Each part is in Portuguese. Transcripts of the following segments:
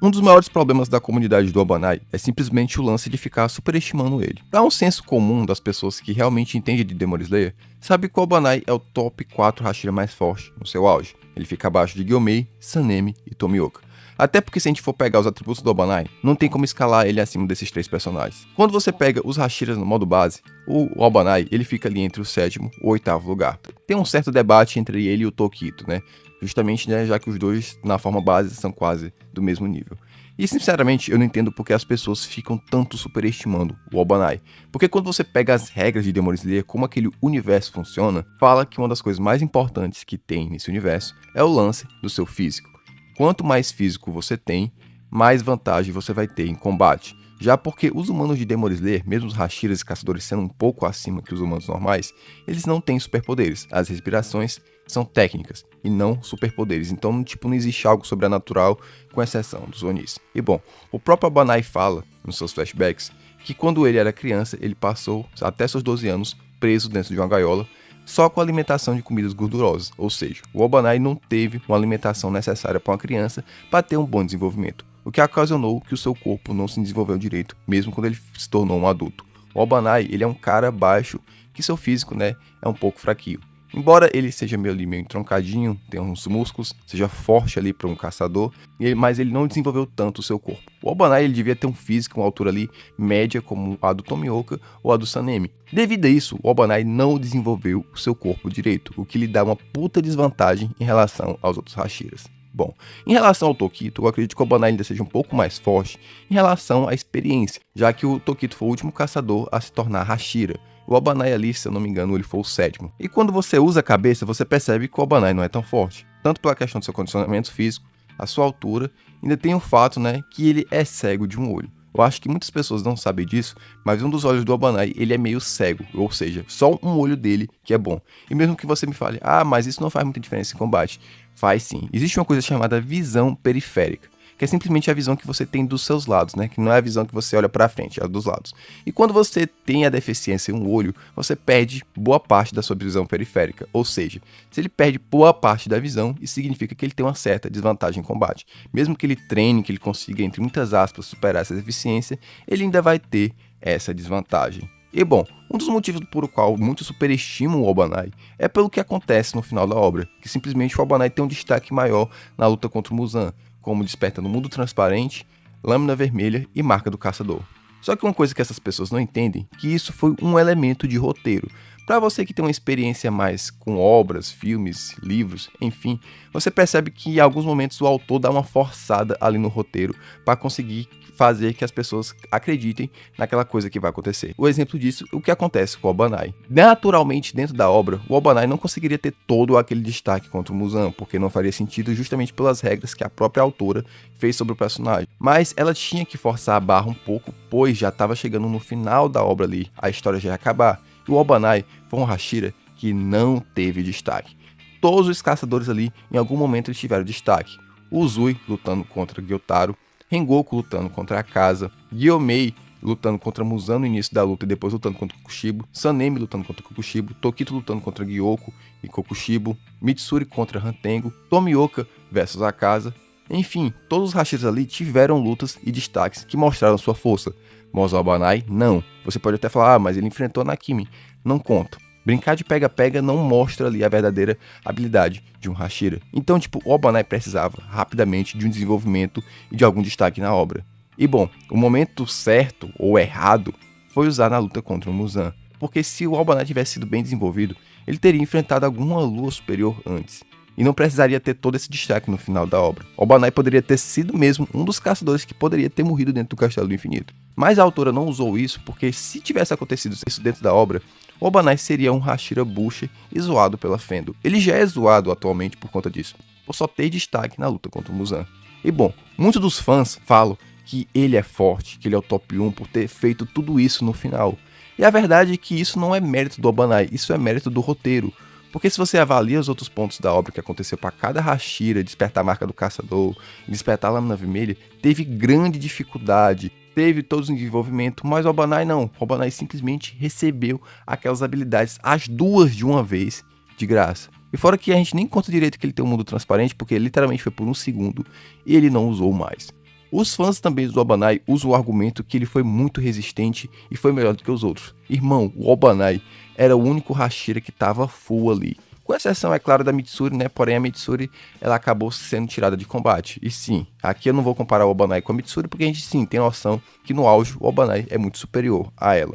Um dos maiores problemas da comunidade do Abanai é simplesmente o lance de ficar superestimando ele. Para um senso comum das pessoas que realmente entendem de Demon Slayer, sabe que o Abanai é o top 4 Hashira mais forte no seu auge. Ele fica abaixo de Gyomei, Sanemi e Tomioka. Até porque se a gente for pegar os atributos do Abanai, não tem como escalar ele acima desses 3 personagens. Quando você pega os Hashiras no modo base, o Abanai ele fica ali entre o 7º e o 8º lugar. Tem um certo debate entre ele e o Tokito, né? Justamente, né, já que os dois na forma base são quase do mesmo nível. E sinceramente eu não entendo porque as pessoas ficam tanto superestimando o Abanai. Porque quando você pega as regras de Demon Slayer, como aquele universo funciona, fala que uma das coisas mais importantes que tem nesse universo é o lance do seu físico. Quanto mais físico você tem, mais vantagem você vai ter em combate. Já porque os humanos de Demon Slayer, mesmo os Hashiras e Caçadores sendo um pouco acima que os humanos normais, eles não têm superpoderes. As respirações são técnicas e não superpoderes. Então, não existe algo sobrenatural, com exceção dos Onis. E bom, o próprio Abanai fala, nos seus flashbacks, que quando ele era criança, ele passou até seus 12 anos preso dentro de uma gaiola, só com alimentação de comidas gordurosas, ou seja, o Abanai não teve uma alimentação necessária para uma criança para ter um bom desenvolvimento, o que ocasionou que o seu corpo não se desenvolveu direito, mesmo quando ele se tornou um adulto. O Abanai, ele é um cara baixo, que seu físico, né, é um pouco fraquinho. Embora ele seja meio entroncadinho, tenha uns músculos, seja forte ali para um caçador, mas ele não desenvolveu tanto o seu corpo. O Abanai ele devia ter um físico, uma altura ali média como a do Tomioka ou a do Sanemi. Devido a isso, o Abanai não desenvolveu o seu corpo direito, o que lhe dá uma puta desvantagem em relação aos outros Hashiras. Bom, em relação ao Tokito, eu acredito que o Abanai ainda seja um pouco mais forte em relação à experiência, já que o Tokito foi o último caçador a se tornar Hashira. O Abanai ali, se eu não me engano, ele foi o 7º. E quando você usa a cabeça, você percebe que o Abanai não é tão forte. Tanto pela questão do seu condicionamento físico, a sua altura, ainda tem o fato, né, que ele é cego de um olho. Eu acho que muitas pessoas não sabem disso, mas um dos olhos do Abanai, ele é meio cego, ou seja, só um olho dele que é bom. E mesmo que você me fale, mas isso não faz muita diferença em combate. Faz sim. Existe uma coisa chamada visão periférica, que é simplesmente a visão que você tem dos seus lados, né? Que não é a visão que você olha para frente, é a dos lados. E quando você tem a deficiência em um olho, você perde boa parte da sua visão periférica. Ou seja, se ele perde boa parte da visão, isso significa que ele tem uma certa desvantagem em combate. Mesmo que ele treine, que ele consiga, entre muitas aspas, superar essa deficiência, ele ainda vai ter essa desvantagem. E bom, um dos motivos por qual muitos superestimam o Abanai é pelo que acontece no final da obra, que simplesmente o Abanai tem um destaque maior na luta contra o Muzan, como Desperta no Mundo Transparente, Lâmina Vermelha e Marca do Caçador. Só que uma coisa que essas pessoas não entendem, que isso foi um elemento de roteiro. Para você que tem uma experiência mais com obras, filmes, livros, enfim, você percebe que em alguns momentos o autor dá uma forçada ali no roteiro para conseguir fazer que as pessoas acreditem naquela coisa que vai acontecer. O exemplo disso é o que acontece com o Abanai. Naturalmente, dentro da obra, o Abanai não conseguiria ter todo aquele destaque contra o Muzan, porque não faria sentido justamente pelas regras que a própria autora fez sobre o personagem. Mas ela tinha que forçar a barra um pouco, pois já estava chegando no final da obra ali, a história já ia acabar. E o Abanai foi um Hashira que não teve destaque. Todos os caçadores ali, em algum momento, eles tiveram destaque. O Uzui lutando contra Gyotaro, Rengoku lutando contra a Akaza, Gyomei lutando contra Muzan no início da luta e depois lutando contra Kokushibo, Sanemi lutando contra Kokushibo, Tokito lutando contra Gyoko e Kokushibo, Mitsuri contra Hantengo, Tomioka versus Akaza. Enfim, todos os Hashiras ali tiveram lutas e destaques que mostraram sua força. Mas o Abanai, não. Você pode até falar, mas ele enfrentou a Nakimi. Não conta. Brincar de pega-pega não mostra ali a verdadeira habilidade de um Hashira. Então, o Abanai precisava rapidamente de um desenvolvimento e de algum destaque na obra. E bom, o momento certo ou errado foi usar na luta contra o Muzan. Porque se o Abanai tivesse sido bem desenvolvido, ele teria enfrentado alguma lua superior antes. E não precisaria ter todo esse destaque no final da obra. O Abanai poderia ter sido mesmo um dos caçadores que poderia ter morrido dentro do Castelo do Infinito. Mas a autora não usou isso porque se tivesse acontecido isso dentro da obra, o Abanai seria um Hashira Bucher e zoado pela Fendo. Ele já é zoado atualmente por conta disso, por só ter destaque na luta contra o Muzan. E bom, muitos dos fãs falam que ele é forte, que ele é o top 1 por ter feito tudo isso no final. E a verdade é que isso não é mérito do Abanai, isso é mérito do roteiro. Porque se você avalia os outros pontos da obra que aconteceu para cada Hashira, Despertar a Marca do Caçador, Despertar a Lâmina Vermelha, teve grande dificuldade, teve todo o desenvolvimento, mas o Abanai não. O Abanai simplesmente recebeu aquelas habilidades, as duas de uma vez, de graça. E fora que a gente nem conta direito que ele tem um mundo transparente, porque literalmente foi por um segundo e ele não usou mais. Os fãs também do Obanai usam o argumento que ele foi muito resistente e foi melhor do que os outros. Irmão, o Obanai era o único Hashira que tava full ali. Com exceção, é claro, da Mitsuri, né? Porém, a Mitsuri, ela acabou sendo tirada de combate. E sim, aqui eu não vou comparar o Obanai com a Mitsuri, porque a gente sim tem noção que no auge o Obanai é muito superior a ela.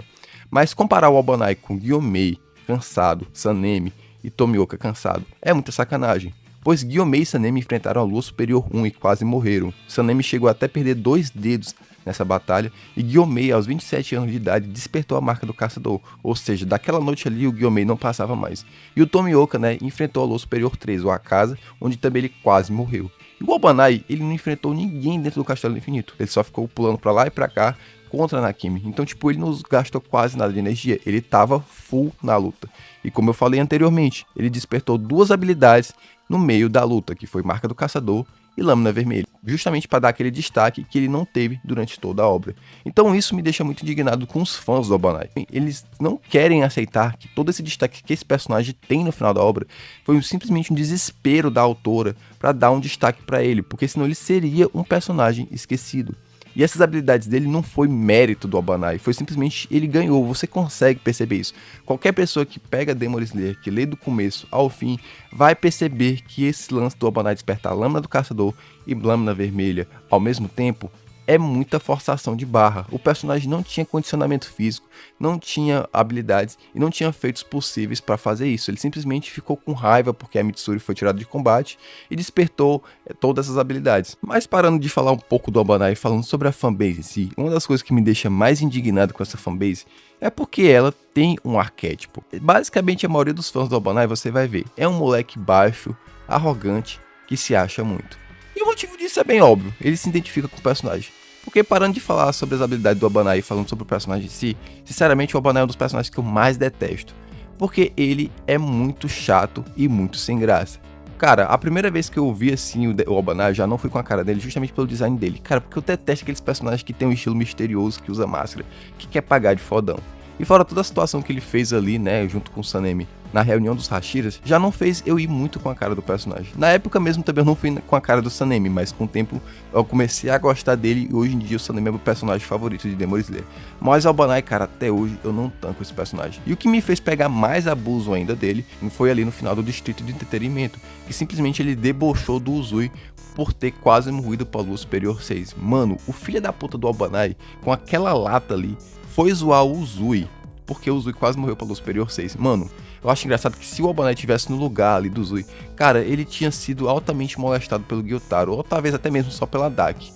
Mas comparar o Obanai com Gyomei, cansado, Sanemi e Tomioka, cansado, é muita sacanagem. Pois Gyomei e Sanemi enfrentaram a Lua Superior 1 e quase morreram. Sanemi chegou até a perder 2 dedos nessa batalha, e Gyomei, aos 27 anos de idade, despertou a marca do caçador, ou seja, daquela noite ali o Gyomei não passava mais. E o Tomioka, né, enfrentou a Lua Superior 3, ou a casa, onde também ele quase morreu. E o Obanai, ele não enfrentou ninguém dentro do Castelo do Infinito, ele só ficou pulando pra lá e pra cá contra a Nakimi. Então, tipo, ele não gastou quase nada de energia, ele tava full na luta. E como eu falei anteriormente, ele despertou 2 habilidades no meio da luta, que foi Marca do Caçador e Lâmina Vermelha, justamente para dar aquele destaque que ele não teve durante toda a obra. Então isso me deixa muito indignado com os fãs do Obanai. Eles não querem aceitar que todo esse destaque que esse personagem tem no final da obra foi simplesmente um desespero da autora para dar um destaque para ele, porque senão ele seria um personagem esquecido. E essas habilidades dele não foi mérito do Obanai, foi simplesmente ele ganhou, você consegue perceber isso. Qualquer pessoa que pega Demon Slayer, que lê do começo ao fim, vai perceber que esse lance do Obanai despertar a Lâmina do Caçador e Lâmina Vermelha ao mesmo tempo é muita forçação de barra. O personagem não tinha condicionamento físico, não tinha habilidades e não tinha feitos possíveis para fazer isso. Ele simplesmente ficou com raiva porque a Mitsuri foi tirada de combate e despertou todas essas habilidades. Mas parando de falar um pouco do Obanai e falando sobre a fanbase em si, uma das coisas que me deixa mais indignado com essa fanbase é porque ela tem um arquétipo. Basicamente a maioria dos fãs do Obanai, você vai ver, é um moleque baixo, arrogante, que se acha muito. E o motivo disso é bem óbvio, ele se identifica com o personagem. Porque parando de falar sobre as habilidades do Obanai e falando sobre o personagem em si, sinceramente o Obanai é um dos personagens que eu mais detesto. Porque ele é muito chato e muito sem graça. Cara, a primeira vez que eu vi assim o Obanai, eu já não fui com a cara dele, justamente pelo design dele. Cara, porque eu detesto aqueles personagens que tem um estilo misterioso, que usa máscara, que quer pagar de fodão. E fora toda a situação que ele fez ali, né, junto com o Sanemi, na reunião dos Hashiras, já não fez eu ir muito com a cara do personagem. Na época mesmo também eu não fui com a cara do Sanemi, mas com o tempo eu comecei a gostar dele e hoje em dia o Sanemi é o meu personagem favorito de Demon Slayer. Mas o Obanai, cara, até hoje eu não tanco esse personagem. E o que me fez pegar mais abuso ainda dele foi ali no final do Distrito de Entretenimento, que simplesmente ele debochou do Uzui por ter quase morrido pra Lua Superior 6. Mano, o filho da puta do Obanai, com aquela lata ali, foi zoar o Uzui, porque o Uzui quase morreu pra Lua Superior 6. Mano, eu acho engraçado que se o Obanai estivesse no lugar ali do Uzui, cara, ele tinha sido altamente molestado pelo Gyotaro, ou talvez até mesmo só pela Daki.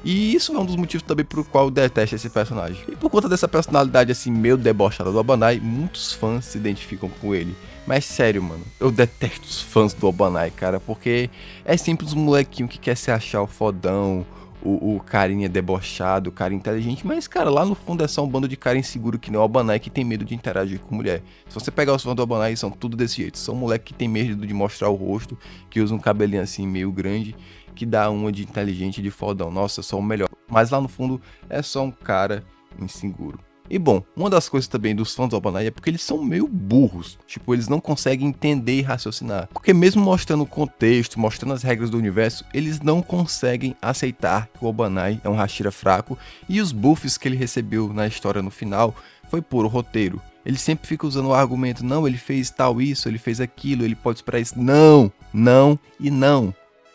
E isso é um dos motivos também por qual eu detesto esse personagem. E por conta dessa personalidade assim meio debochada do Obanai, muitos fãs se identificam com ele. Mas sério, mano, eu detesto os fãs do Obanai, cara, porque é simples um molequinho que quer se achar o fodão, o carinha debochado, o cara inteligente, mas, cara, lá no fundo é só um bando de cara inseguro que nem o Obanai que tem medo de interagir com mulher. Se você pegar os fãs do Obanai, são tudo desse jeito. São moleque que tem medo de mostrar o rosto, que usa um cabelinho assim meio grande, que dá uma de inteligente e de fodão. Nossa, eu sou o melhor. Mas lá no fundo é só um cara inseguro. E bom, uma das coisas também dos fãs do Obanai é porque eles são meio burros. Tipo, eles não conseguem entender e raciocinar. Porque mesmo mostrando o contexto, mostrando as regras do universo, eles não conseguem aceitar que o Obanai é um Hashira fraco e os buffs que ele recebeu na história no final foi puro roteiro. Ele sempre fica usando o argumento, não, ele fez tal isso, ele fez aquilo, ele pode esperar isso. Não, não e não.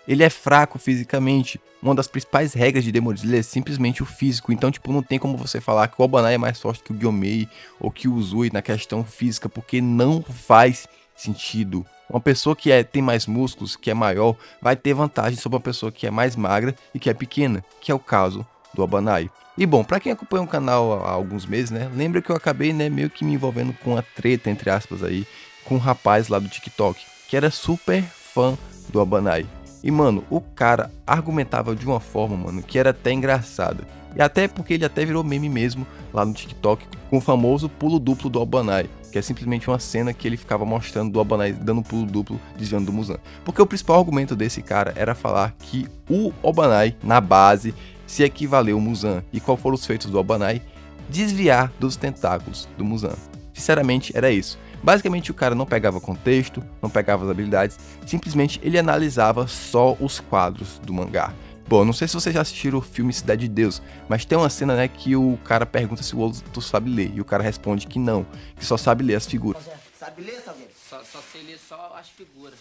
Ele é fraco fisicamente. Uma das principais regras de Demon Slayer é simplesmente o físico. Então, tipo, não tem como você falar que o Obanai é mais forte que o Gyomei ou que o Uzui na questão física, porque não faz sentido. Uma pessoa que tem mais músculos, que é maior, vai ter vantagem sobre uma pessoa que é mais magra e que é pequena, que é o caso do Obanai. E bom, pra quem acompanha o canal há alguns meses, né, lembra que eu acabei, né, meio que me envolvendo com a treta, entre aspas aí, com um rapaz lá do TikTok, que era super fã do Obanai. E, mano, o cara argumentava de uma forma, mano, que era até engraçada. E até porque ele até virou meme mesmo lá no TikTok com o famoso pulo duplo do Obanai, que é simplesmente uma cena que ele ficava mostrando do Obanai dando pulo duplo desviando do Muzan. Porque o principal argumento desse cara era falar que o Obanai, na base, se equivaleu ao Muzan. E qual foram os feitos do Obanai? Desviar dos tentáculos do Muzan. Sinceramente, era isso. Basicamente o cara não pegava contexto, não pegava as habilidades, simplesmente ele analisava só os quadros do mangá. Bom, não sei se vocês já assistiram o filme Cidade de Deus, mas tem uma cena, né, que o cara pergunta se o outro sabe ler, e o cara responde que não, que só sabe ler as figuras. Sabe ler, Salgueiro? Só sei ler só as figuras.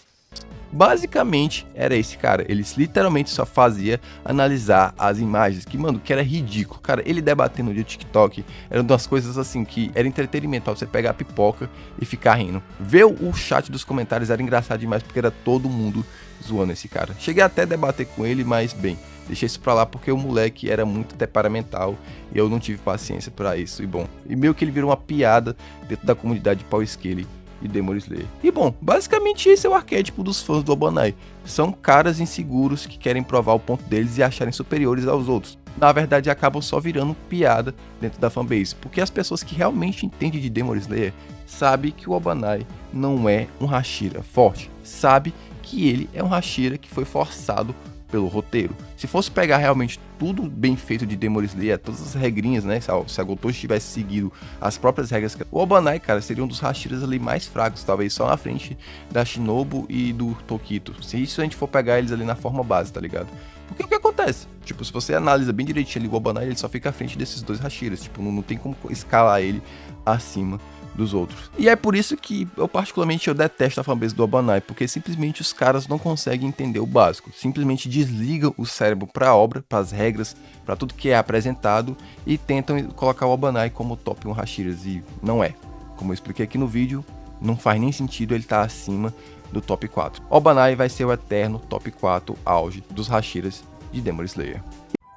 Basicamente, era esse cara. Ele literalmente só fazia analisar as imagens, que, mano, que era ridículo. Cara, ele debatendo no TikTok era uma das coisas, assim, que era entretenimento, pra você pegar a pipoca e ficar rindo. Ver o chat dos comentários era engraçado demais, porque era todo mundo zoando esse cara. Cheguei até a debater com ele, mas, bem, deixei isso pra lá porque o moleque era muito temperamental e eu não tive paciência pra isso. E, bom, e meio que ele virou uma piada dentro da comunidade Paul Scaly e Demon Slayer. E bom, basicamente esse é o arquétipo dos fãs do Abanai. São caras inseguros que querem provar o ponto deles e acharem superiores aos outros. Na verdade, acabam só virando piada dentro da fanbase, porque as pessoas que realmente entendem de Demon Slayer sabem que o Abanai não é um Hashira forte, sabe que ele é um Hashira que foi forçado pelo roteiro. Se fosse pegar realmente tudo bem feito de Demon Slayer, todas as regrinhas, né, se a Gotoshi tivesse seguido as próprias regras, o Abanai, cara, seria um dos Hashiras ali mais fracos, talvez só na frente da Shinobu e do Tokito. Se isso a gente for pegar eles ali na forma base, tá ligado? Porque o que acontece? Tipo, se você analisa bem direitinho ali o Abanai, ele só fica à frente desses dois Hashiras, tipo, não tem como escalar ele acima dos outros. E é por isso que eu detesto a fanbase do Abanai, porque simplesmente os caras não conseguem entender o básico, simplesmente desligam o cérebro para a obra, para as regras, para tudo que é apresentado e tentam colocar o Abanai como top 1 Hashiras, e não é. Como eu expliquei aqui no vídeo, não faz nem sentido ele estar acima do top 4. O Abanai vai ser o eterno top 4 auge dos Hashiras de Demon Slayer.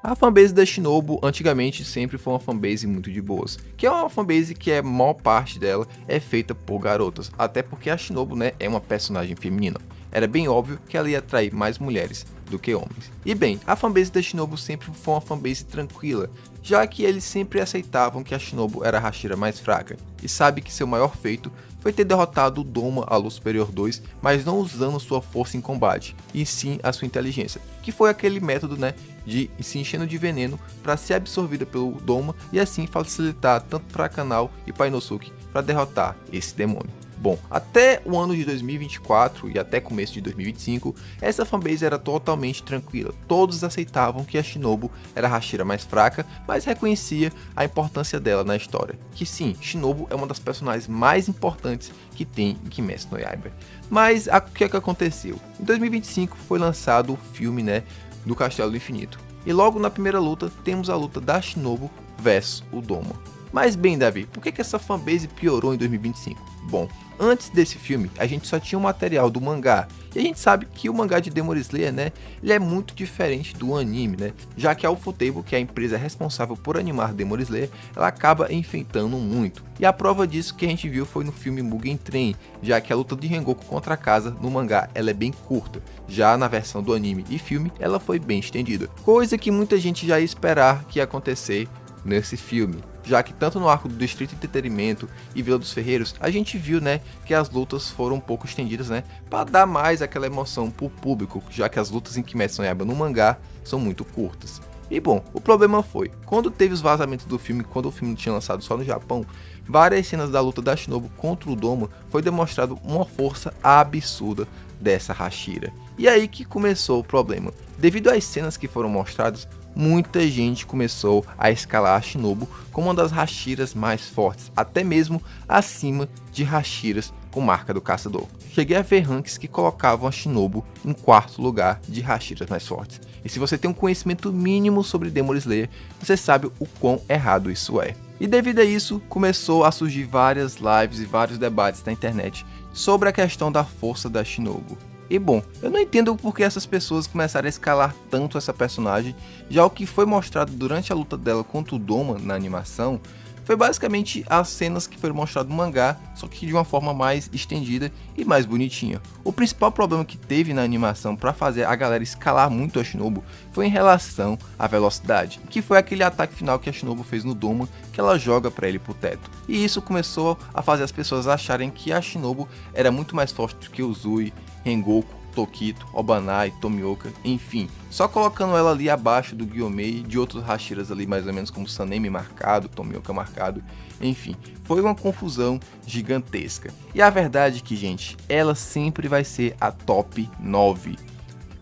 A fanbase da Shinobu antigamente sempre foi uma fanbase muito de boas, que é uma fanbase que a maior parte dela é feita por garotas, até porque a Shinobu, né, é uma personagem feminina. Era bem óbvio que ela ia atrair mais mulheres do que homens. E bem, a fanbase da Shinobu sempre foi uma fanbase tranquila, já que eles sempre aceitavam que a Shinobu era a Hashira mais fraca, e sabe que seu maior feito foi ter derrotado o Doma a Luz Superior 2, mas não usando sua força em combate, e sim a sua inteligência, que foi aquele método, né, de se enchendo de veneno para ser absorvida pelo Doma e assim facilitar tanto para Kanao e para Inosuke para derrotar esse demônio. Bom, até o ano de 2024 e até começo de 2025, essa fanbase era totalmente tranquila. Todos aceitavam que a Shinobu era a Hashira mais fraca, mas reconhecia a importância dela na história. Que sim, Shinobu é uma das personagens mais importantes que tem em Kimetsu no Yaiba. Mas o que é que aconteceu? Em 2025 foi lançado o filme, né, do Castelo do Infinito. E logo na primeira luta, temos a luta da Shinobu versus o Doma. Mas bem, Davi, por que essa fanbase piorou em 2025? Bom, antes desse filme, a gente só tinha o material do mangá. E a gente sabe que o mangá de Demon Slayer, né, ele é muito diferente do anime, né? Já que a Ufotable, que é a empresa responsável por animar Demon Slayer, ela acaba enfeitando muito. E a prova disso que a gente viu foi no filme Mugen Train, já que a luta de Rengoku contra a Casa no mangá, ela é bem curta. Já na versão do anime e filme, ela foi bem estendida. Coisa que muita gente já ia esperar que ia acontecer nesse filme, já que tanto no arco do Distrito Entretenimento e Vila dos Ferreiros, a gente viu, né, que as lutas foram um pouco estendidas, né, para dar mais aquela emoção pro público, já que as lutas em Kimetsu no Yaiba no mangá são muito curtas. E bom, o problema foi, quando teve os vazamentos do filme, quando o filme tinha lançado só no Japão, várias cenas da luta da Shinobu contra o Doma foi demonstrado uma força absurda dessa Hashira. E aí que começou o problema. Devido às cenas que foram mostradas, muita gente começou a escalar a Shinobu como uma das Hashiras mais fortes, até mesmo acima de Hashiras com marca do caçador. Cheguei a ver ranks que colocavam a Shinobu em quarto lugar de Hashiras mais fortes. E se você tem um conhecimento mínimo sobre Demon Slayer, você sabe o quão errado isso é. E devido a isso, começou a surgir várias lives e vários debates na internet sobre a questão da força da Shinobu. E bom, eu não entendo por que essas pessoas começaram a escalar tanto essa personagem, já o que foi mostrado durante a luta dela contra o Doma na animação foi basicamente as cenas que foram mostradas no mangá, só que de uma forma mais estendida e mais bonitinha. O principal problema que teve na animação para fazer a galera escalar muito a Shinobu foi em relação à velocidade, que foi aquele ataque final que a Shinobu fez no Doma, que ela joga para ele pro teto. E isso começou a fazer as pessoas acharem que a Shinobu era muito mais forte do que o Uzui, Rengoku, Tokito, Obanai, Tomioka, enfim, só colocando ela ali abaixo do Gyomei e de outros Hashiras ali mais ou menos como Sanemi marcado, Tomioka marcado, enfim, foi uma confusão gigantesca. E a verdade é que, gente, ela sempre vai ser a top 9,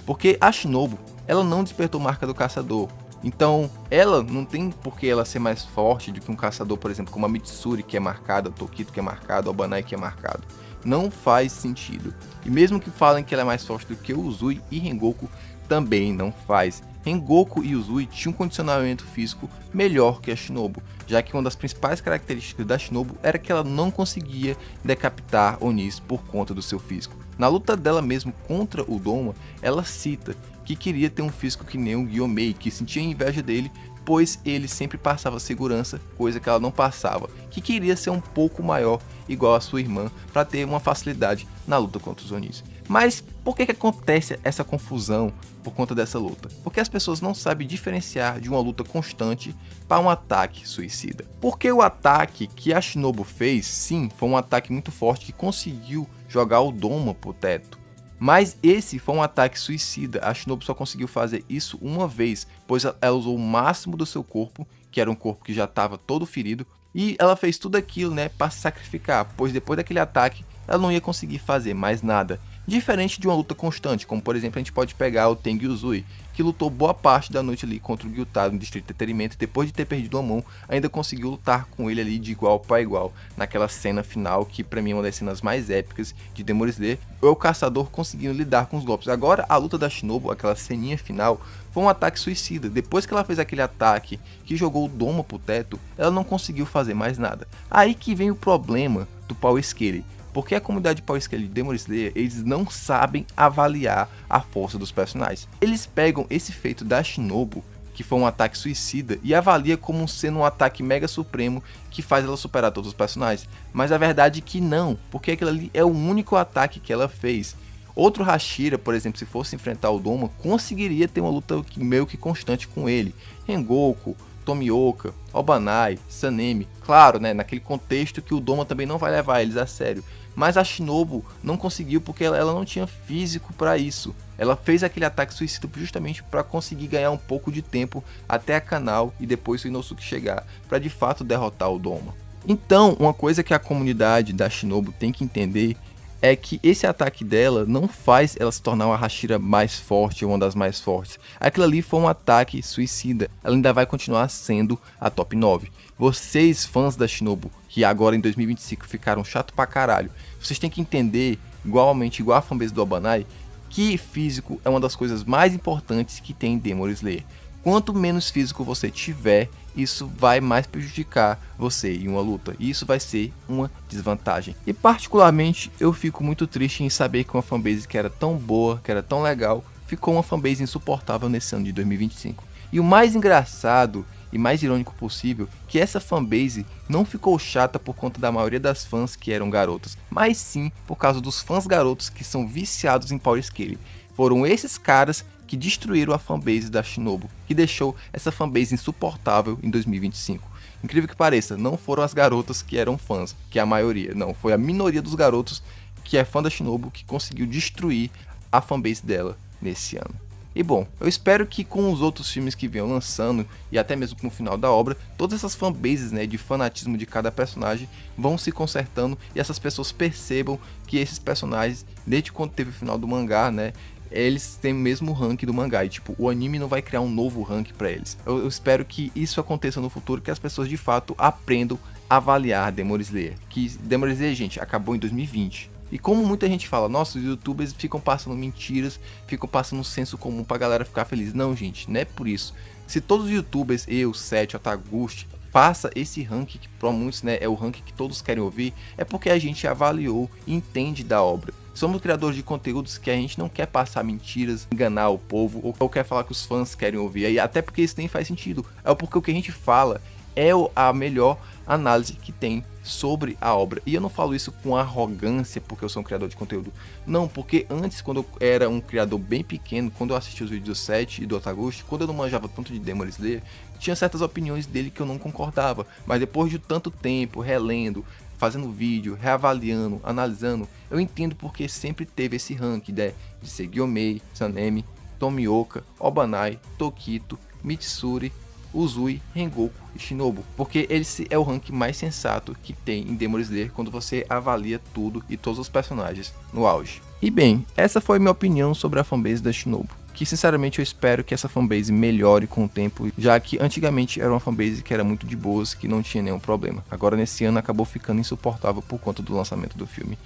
porque a Shinobu, ela não despertou marca do caçador. Então, ela não tem por que ela ser mais forte do que um caçador, por exemplo, como a Mitsuri, que é marcada, o Tokito, que é marcado, o Obanai, que é marcado. Não faz sentido. E mesmo que falem que ela é mais forte do que o Uzui e Rengoku, também não faz. Rengoku e Uzui tinham um condicionamento físico melhor que a Shinobu, já que uma das principais características da Shinobu era que ela não conseguia decapitar Onis por conta do seu físico. Na luta dela mesmo contra o Doma, ela cita que queria ter um físico que nem o Gyomei, que sentia inveja dele, pois ele sempre passava segurança, coisa que ela não passava, que queria ser um pouco maior, igual a sua irmã, para ter uma facilidade na luta contra os Onis. Mas por que acontece essa confusão por conta dessa luta? Porque as pessoas não sabem diferenciar de uma luta constante para um ataque suicida. Porque o ataque que a Shinobu fez, sim, foi um ataque muito forte que conseguiu jogar o Doma pro teto. Mas esse foi um ataque suicida, a Shinobu só conseguiu fazer isso uma vez, pois ela usou o máximo do seu corpo, que era um corpo que já estava todo ferido, e ela fez tudo aquilo, né, para se sacrificar, pois depois daquele ataque ela não ia conseguir fazer mais nada. Diferente de uma luta constante, como por exemplo a gente pode pegar o Tengu Uzui, que lutou boa parte da noite ali contra o Gyutaro no Distrito de Entretenimento, e depois de ter perdido a mão, ainda conseguiu lutar com ele ali de igual para igual, naquela cena final que para mim é uma das cenas mais épicas de Demon Slayer, o caçador conseguindo lidar com os golpes. Agora a luta da Shinobu, aquela ceninha final, foi um ataque suicida. Depois que ela fez aquele ataque que jogou o Doma pro teto, ela não conseguiu fazer mais nada. Aí que vem o problema do Power Scaling. Porque a comunidade Power Scaling de Demon Slayer, eles não sabem avaliar a força dos personagens. Eles pegam esse feito da Shinobu, que foi um ataque suicida, e avalia como sendo um ataque mega supremo que faz ela superar todos os personagens. Mas a verdade é que não, porque aquilo ali é o único ataque que ela fez. Outro Hashira, por exemplo, se fosse enfrentar o Doma, conseguiria ter uma luta meio que constante com ele. Rengoku, Tomioka, Obanai, Sanemi, claro, né, naquele contexto que o Doma também não vai levar eles a sério. Mas a Shinobu não conseguiu porque ela não tinha físico para isso. Ela fez aquele ataque suicida justamente para conseguir ganhar um pouco de tempo até a Kanao e depois o Inosuke chegar, para de fato derrotar o Doma. Então, uma coisa que a comunidade da Shinobu tem que entender é que esse ataque dela não faz ela se tornar uma Hashira mais forte ou uma das mais fortes. Aquilo ali foi um ataque suicida. Ela ainda vai continuar sendo a top 9. Vocês, fãs da Shinobu, que agora em 2025 ficaram chato pra caralho, vocês têm que entender, igual a fanbase do Obanai, que físico é uma das coisas mais importantes que tem em Demon Slayer. Quanto menos físico você tiver, isso vai mais prejudicar você em uma luta, e isso vai ser uma desvantagem. E particularmente eu fico muito triste em saber que uma fanbase que era tão boa, que era tão legal, ficou uma fanbase insuportável nesse ano de 2025. E o mais engraçado e mais irônico possível, que essa fanbase não ficou chata por conta da maioria das fãs que eram garotas, mas sim por causa dos fãs garotos que são viciados em Power Scaling. Foram esses caras que destruíram a fanbase da Shinobu, que deixou essa fanbase insuportável em 2025. Incrível que pareça, não foram as garotas que eram fãs, que é a maioria, não, foi a minoria dos garotos que é fã da Shinobu que conseguiu destruir a fanbase dela nesse ano. E bom, eu espero que com os outros filmes que venham lançando, e até mesmo com o final da obra, todas essas fanbases, né, de fanatismo de cada personagem vão se consertando e essas pessoas percebam que esses personagens, desde quando teve o final do mangá, né, eles têm o mesmo rank do mangá, e tipo, o anime não vai criar um novo rank pra eles. Eu espero que isso aconteça no futuro, que as pessoas de fato aprendam a avaliar Demon Slayer. Que Demon Slayer, gente, acabou em 2020. E como muita gente fala, nossa, os youtubers ficam passando mentiras, ficam passando um senso comum pra galera ficar feliz. Não, gente, não é por isso. Se todos os youtubers, eu, Seth, Otaguchi, passa esse rank que para muitos, né, é o rank que todos querem ouvir, é porque a gente avaliou e entende da obra. Somos criadores de conteúdos que a gente não quer passar mentiras, enganar o povo, ou quer falar que os fãs querem ouvir, e até porque isso nem faz sentido. É porque o que a gente fala é a melhor análise que tem sobre a obra. E eu não falo isso com arrogância porque eu sou um criador de conteúdo. Não, porque antes, quando eu era um criador bem pequeno, quando eu assistia os vídeos do Seth e do Otaguchi, quando eu não manjava tanto de Demon Slayer, tinha certas opiniões dele que eu não concordava. Mas depois de tanto tempo relendo, fazendo vídeo, reavaliando, analisando, eu entendo porque sempre teve esse rank, né, de ser Gyomei, Sanemi, Tomioka, Obanai, Tokito, Mitsuri, Uzui, Rengoku e Shinobu, porque esse é o rank mais sensato que tem em Demon Slayer quando você avalia tudo e todos os personagens no auge. E bem, essa foi minha opinião sobre a fanbase da Shinobu. que sinceramente eu espero que essa fanbase melhore com o tempo, já que antigamente era uma fanbase que era muito de boas, que não tinha nenhum problema. Agora nesse ano acabou ficando insuportável por conta do lançamento do filme.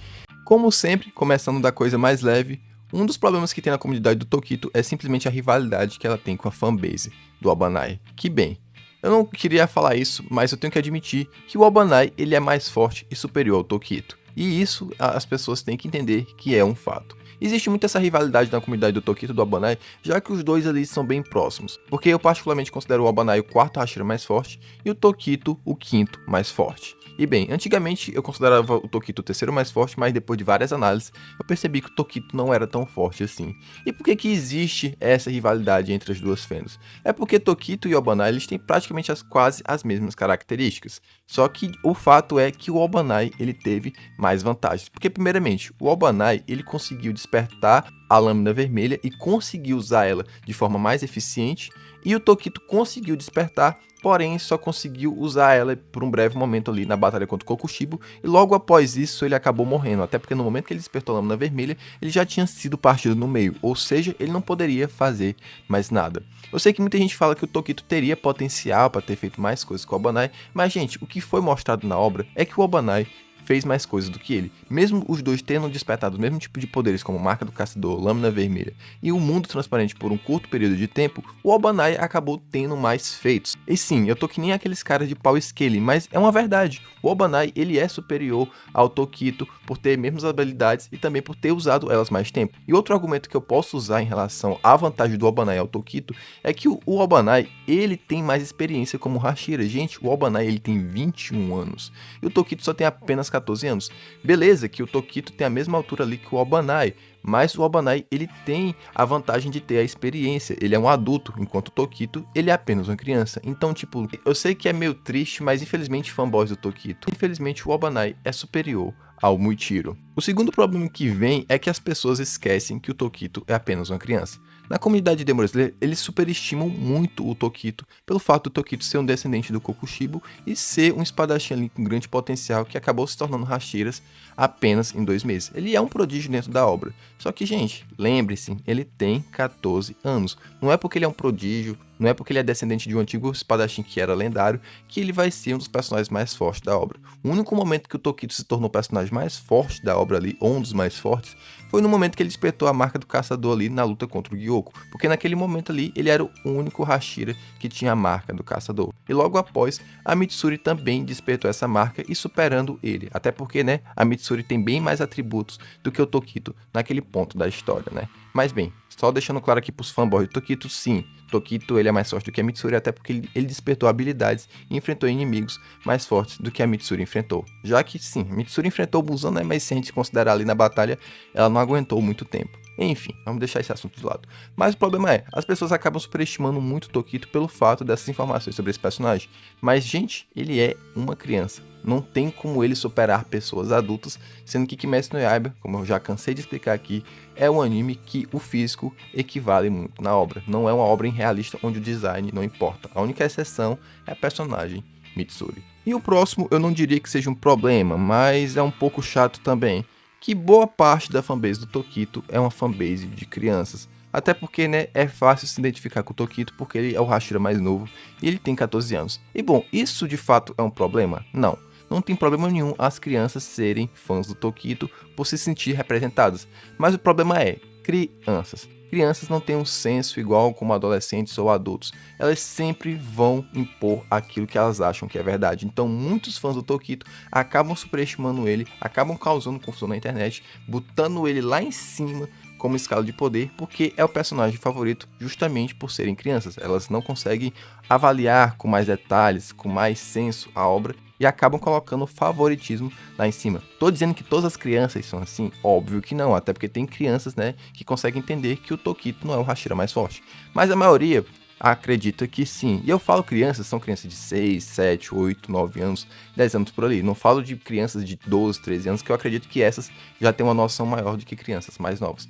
Como sempre, começando da coisa mais leve, um dos problemas que tem na comunidade do Tokito é simplesmente a rivalidade que ela tem com a fanbase do Abanai. Que bem, eu não queria falar isso, mas eu tenho que admitir que o Abanai ele é mais forte e superior ao Tokito. E isso as pessoas têm que entender que é um fato. Existe muito essa rivalidade na comunidade do Tokito e do Abanai, já que os dois ali são bem próximos. Porque eu particularmente considero o Abanai o quarto Hashira mais forte e o Tokito o quinto mais forte. E bem, antigamente eu considerava o Tokito o terceiro mais forte, mas depois de várias análises eu percebi que o Tokito não era tão forte assim. E por que existe essa rivalidade entre as duas fendas? É porque Tokito e Abanai eles têm praticamente quase as mesmas características. Só que o fato é que o Abanai ele teve mais vantagens. Porque primeiramente, o Abanai ele conseguiu despertar a lâmina vermelha e conseguiu usar ela de forma mais eficiente. E o Tokito conseguiu despertar, porém só conseguiu usar ela por um breve momento ali na batalha contra o Kokushibo, e logo após isso ele acabou morrendo, até porque no momento que ele despertou a lâmina vermelha, ele já tinha sido partido no meio, ou seja, ele não poderia fazer mais nada. Eu sei que muita gente fala que o Tokito teria potencial para ter feito mais coisas com o Abanai, mas gente, o que foi mostrado na obra é que o Abanai fez mais coisas do que ele. Mesmo os dois tendo despertado o mesmo tipo de poderes como Marca do Caçador, Lâmina Vermelha e o Mundo Transparente por um curto período de tempo, o Abanai acabou tendo mais feitos. E sim, eu tô que nem aqueles caras de pau scaling, mas é uma verdade. O Abanai ele é superior ao Tokito por ter mesmas habilidades e também por ter usado elas mais tempo. E outro argumento que eu posso usar em relação à vantagem do Abanai ao Tokito é que o Abanai ele tem mais experiência como Hashira. Gente, o Abanai ele tem 21 anos e o Tokito só tem apenas 14 anos. Beleza que o Tokito tem a mesma altura ali que o Abanai, mas o Abanai ele tem a vantagem de ter a experiência, ele é um adulto, enquanto o Tokito ele é apenas uma criança. Então tipo, eu sei que é meio triste, mas infelizmente fanboys do Tokito, infelizmente o Abanai é superior ao Muichiro. O segundo problema que vem é que as pessoas esquecem que o Tokito é apenas uma criança. Na comunidade de Demon Slayer, eles superestimam muito o Tokito, pelo fato do Tokito ser um descendente do Kokushibo e ser um espadachim ali com grande potencial que acabou se tornando Hashiras apenas em 2 meses. Ele é um prodígio dentro da obra. Só que, gente, lembre-se, ele tem 14 anos. Não é porque ele é um prodígio, não é porque ele é descendente de um antigo espadachim que era lendário, que ele vai ser um dos personagens mais fortes da obra. O único momento que o Tokito se tornou o personagem mais forte da obra ali, ou um dos mais fortes, foi no momento que ele despertou a Marca do Caçador ali na luta contra o Gyoko. Porque naquele momento ali, ele era o único Hashira que tinha a Marca do Caçador. E logo após, a Mitsuri também despertou essa marca e superando ele. Até porque, né, a Mitsuri tem bem mais atributos do que o Tokito naquele ponto da história, né. Mas bem, só deixando claro aqui pros fanboys do Tokito, sim, Tokito ele é mais forte do que a Mitsuri, até porque ele despertou habilidades e enfrentou inimigos mais fortes do que a Mitsuri enfrentou. Já que sim, a Mitsuri enfrentou o Muzan, né, mas se a gente considerar ali na batalha, ela não aguentou muito tempo. Enfim, vamos deixar esse assunto de lado. Mas o problema é, as pessoas acabam superestimando muito o Tokito pelo fato dessas informações sobre esse personagem. Mas, gente, ele é uma criança. Não tem como ele superar pessoas adultas, sendo que Kimetsu no Yaiba, como eu já cansei de explicar aqui, é um anime que o físico equivale muito na obra. Não é uma obra irrealista onde o design não importa. A única exceção é a personagem Mitsuri. E o próximo eu não diria que seja um problema, mas é um pouco chato também. Que boa parte da fanbase do Tokito é uma fanbase de crianças. Até porque, né, é fácil se identificar com o Tokito porque ele é o Hashira mais novo e ele tem 14 anos. E bom, isso de fato é um problema? Não. Não tem problema nenhum as crianças serem fãs do Tokito por se sentir representadas. Mas o problema é crianças. Crianças não têm um senso igual como adolescentes ou adultos. Elas sempre vão impor aquilo que elas acham que é verdade. Então muitos fãs do Tokito acabam superestimando ele, acabam causando confusão na internet, botando ele lá em cima como escala de poder, porque é o personagem favorito justamente por serem crianças. Elas não conseguem avaliar com mais detalhes, com mais senso a obra e acabam colocando favoritismo lá em cima. Tô dizendo que todas as crianças são assim? Óbvio que não, até porque tem crianças, né, que conseguem entender que o Tokito não é o Hashira mais forte. Mas a maioria acredita que sim. E eu falo crianças, são crianças de 6, 7, 8, 9 anos, 10 anos por ali. Não falo de crianças de 12, 13 anos, que eu acredito que essas já têm uma noção maior do que crianças mais novas.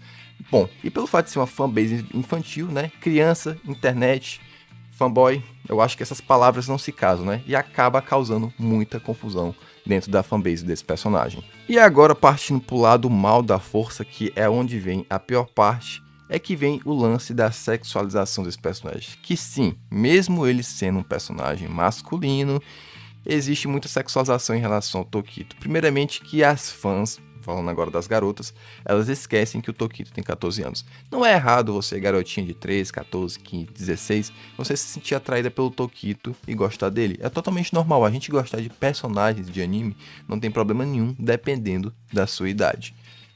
Bom, e pelo fato de ser uma fanbase infantil, né, criança, internet, fanboy, eu acho que essas palavras não se casam, né? E acaba causando muita confusão dentro da fanbase desse personagem. E agora partindo pro lado mal da força, que é onde vem a pior parte, é que vem o lance da sexualização desse personagem. Que sim, mesmo ele sendo um personagem masculino, existe muita sexualização em relação ao Tokito. Primeiramente que as fãs, falando agora das garotas, elas esquecem que o Tokito tem 14 anos. Não é errado você, garotinha de 13, 14, 15, 16, você se sentir atraída pelo Tokito e gostar dele. É totalmente normal, a gente gostar de personagens de anime não tem problema nenhum, dependendo da sua idade.